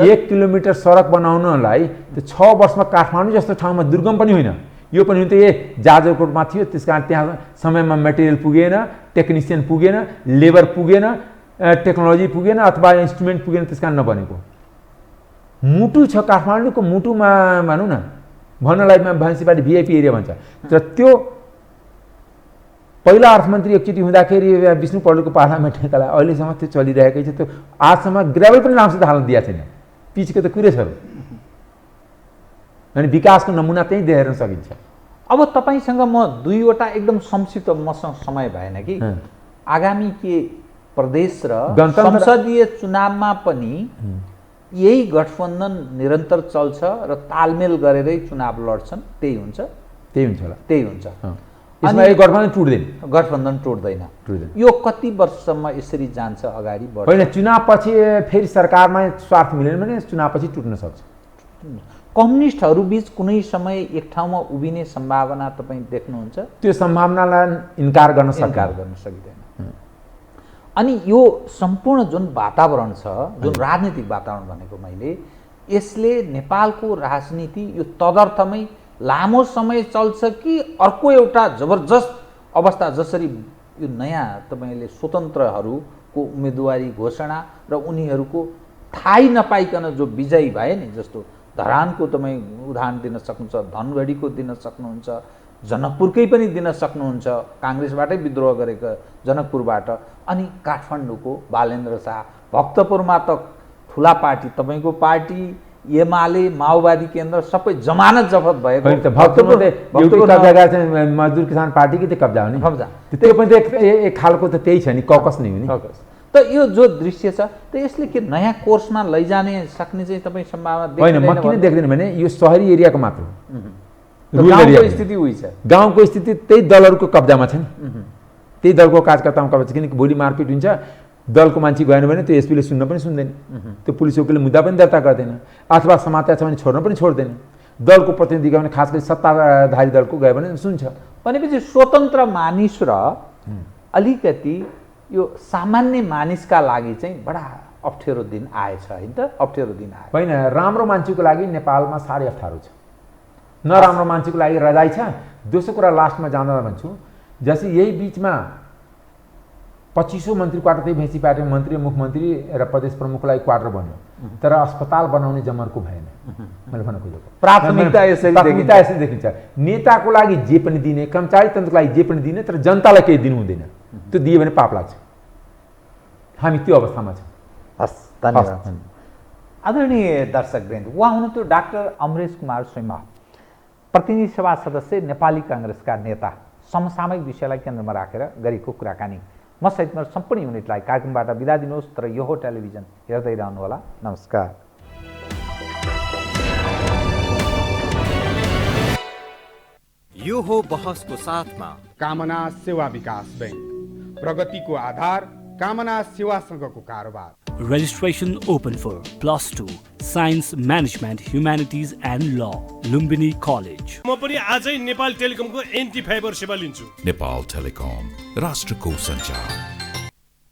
1 किलोमिटर सडक बनाउनलाई त 6 वर्षमा काठमाडौँ जस्तो ठाउँमा दुर्गम पनि होइन, यो पनि त जाजरकोटमा थियो, त्यस कारण त्यहाँ समयमा मेटेरियल पुगेन, टेक्निसियन पुगेन, लेबर पुगेन, टेक्नोलोजी पुगेन अथवा इन्स्ट्रुमेन्ट पुगेन, त्यस कारण नबनेको। मुटु छ काठमाडौँको मुटुमा भनौँ न, भन्नलाई भैँसेपाटी भिआइपी एरिया भन्छ। तर त्यो पहिला अर्थमन्त्री एकचोटि हुँदाखेरि विष्णु पौडेलको पालामा ठेकालाई अहिलेसम्म त्यो चलिरहेकै छ। त्यो आजसम्म ग्राभल पनि राम्रोसित हाल्न दिएको छैन, पिचको त कुरै छ। अनि विकासको नमुना त्यही देखेर सकिन्छ। अब तपाईँसँग म 2वटा एकदम संक्षिप्त, मसँग समय भएन कि, आगामी के प्रदेश र संसदीय चुनावमा पनि यही गठबन्धन निरन्तर चल्छ र तालमेल गरेरै चुनाव लड्छन्, त्यही हुन्छ? त्यही हुन्छ होला, त्यही हुन्छ। यसमा यो गठबन्धन टुट्दैन। यो कति वर्षसम्म यसरी जान्छ अगाडि? होइन, चुनावपछि फेरि सरकारमा स्वार्थ मिलेन भने चुनावपछि टुट्न सक्छ। कम्युनिस्टहरू बीच कुनै समय एक ठाउँमा उभिने सम्भावना तपाईँ देख्नुहुन्छ? त्यो सम्भावनालाई इन्कार गर्न सकिँदैन। अनि यो सम्पूर्ण जुन वातावरण छ, जुन राजनीतिक वातावरण भनेको मैले, यसले नेपालको राजनीति यो तदर्थमै लामो समय चल्छ कि अर्को एउटा जबरजस्त अवस्था, जसरी यो नयाँ तपाईँले स्वतन्त्रहरू उम्मेदवारी घोषणा र उनीहरूको थाहै नपाइकन जो विजयी भए नि, जस्तो धरानको तपाईँ उदाहरण दिन सक्नुहुन्छ, धनगढीको दिन सक्नुहुन्छ, जनकपुरकै पनि दिन सक्नुहुन्छ, काङ्ग्रेसबाटै विद्रोह गरेको जनकपुरबाट, अनि काठमाडौँको बालेन्द्र शाह। भक्तपुरमा त ठुला पार्टी, तपाईँको पार्टी एमाले माओवादी केन्द्र सबै जमानत जफत भएको। भक्तपुर कब्जा चाहिँ मजदुर किसान पार्टी कि कब्जा हो नि, कब्जा त्यो पनि त एक खालको त त्यही छ नि, ककस नै हो नि। त यो जो दृश्य छ त यसले के नयाँ कोर्समा लैजाने सक्ने चाहिँ तपाईँ सम्भावना होइन? म किन देख्दैन भने यो सहरी एरियाको मात्र हो, गाउँको स्थिति उही छ। गाउँको स्थिति त्यही दलहरूको कब्जामा छ नि, त्यही दलको कार्यकर्तामा कब्जा छ। किनकि भोलि मारपिट हुन्छ, दलको मान्छे गएन भने त्यो एसपीले सुन्न पनि सुन्दैन, त्यो पुलिस वकिलले मुद्दा पनि दर्ता गर्दैन, अथवा समातेको छ भने छोड्न पनि छोड्दैन। दलको प्रतिनिधि गयो भने, खास गरी सत्ताधारी दलको गयो भने सुन्छ। भनेपछि स्वतन्त्र मानिस र अलिकति यो सामान्य मानिसका लागि चाहिँ बडा अप्ठ्यारो दिन आएछ होइन त? अप्ठ्यारो दिन आयो होइन, राम्रो मान्छेको लागि नेपालमा 18.5 छ, नराम्रो मान्छेको लागि रजाइ छ। दोस्रो कुरा लास्टमा जाँदा भन्छु, जस्तै यही बिचमा 2500 मन्त्री क्वार्टर त्यही भेसी पार्टी मन्त्री, मुख्यमन्त्री र प्रदेश प्रमुखको लागि क्वार्टर बन्यो, तर अस्पताल बनाउने जमर्को भएन। मैले भन्न खोजेको प्राथमिकता यसरी देखिन्छ। नेताको लागि जे पनि दिने, कर्मचारी तन्त्रको लागि जे पनि दिने, तर जनतालाई केही दिनु हुँदैन। त्यो दियो भने पाप लाग्छ। हामी त्यो अवस्थामा छौँ। हस्, धन्यवाद। आदरणीय दर्शकवृन्द, उहाँ हुनुहुन्थ्यो डाक्टर अमरेश कुमार श्रीमा, प्रतिनिधि सभा सदस्य, नेपाली काङ्ग्रेसका नेता। समसामयिक विषयलाई केन्द्रमा राखेर गरेको कुराकानी। म सहित सम्पूर्ण युनिटलाई कार्यक्रमबाट बिदा दिनुहोस्, तर यो हो टेलिभिजन, हेर्दै रहनुहोला। नमस्कार। यो हो बहसको साथमा कामना सेवा विकास बैंक, प्रगतिको आधार कामना सेवासँगको कारोबार। Registration open for +2 Science Management Humanities and Law, Lumbini College. म पनि आजै नेपाल टेलिकमको एन्टी फाइबर सेवा लिन्छु। नेपाल टेलिकम, राष्ट्रको सञ्चार।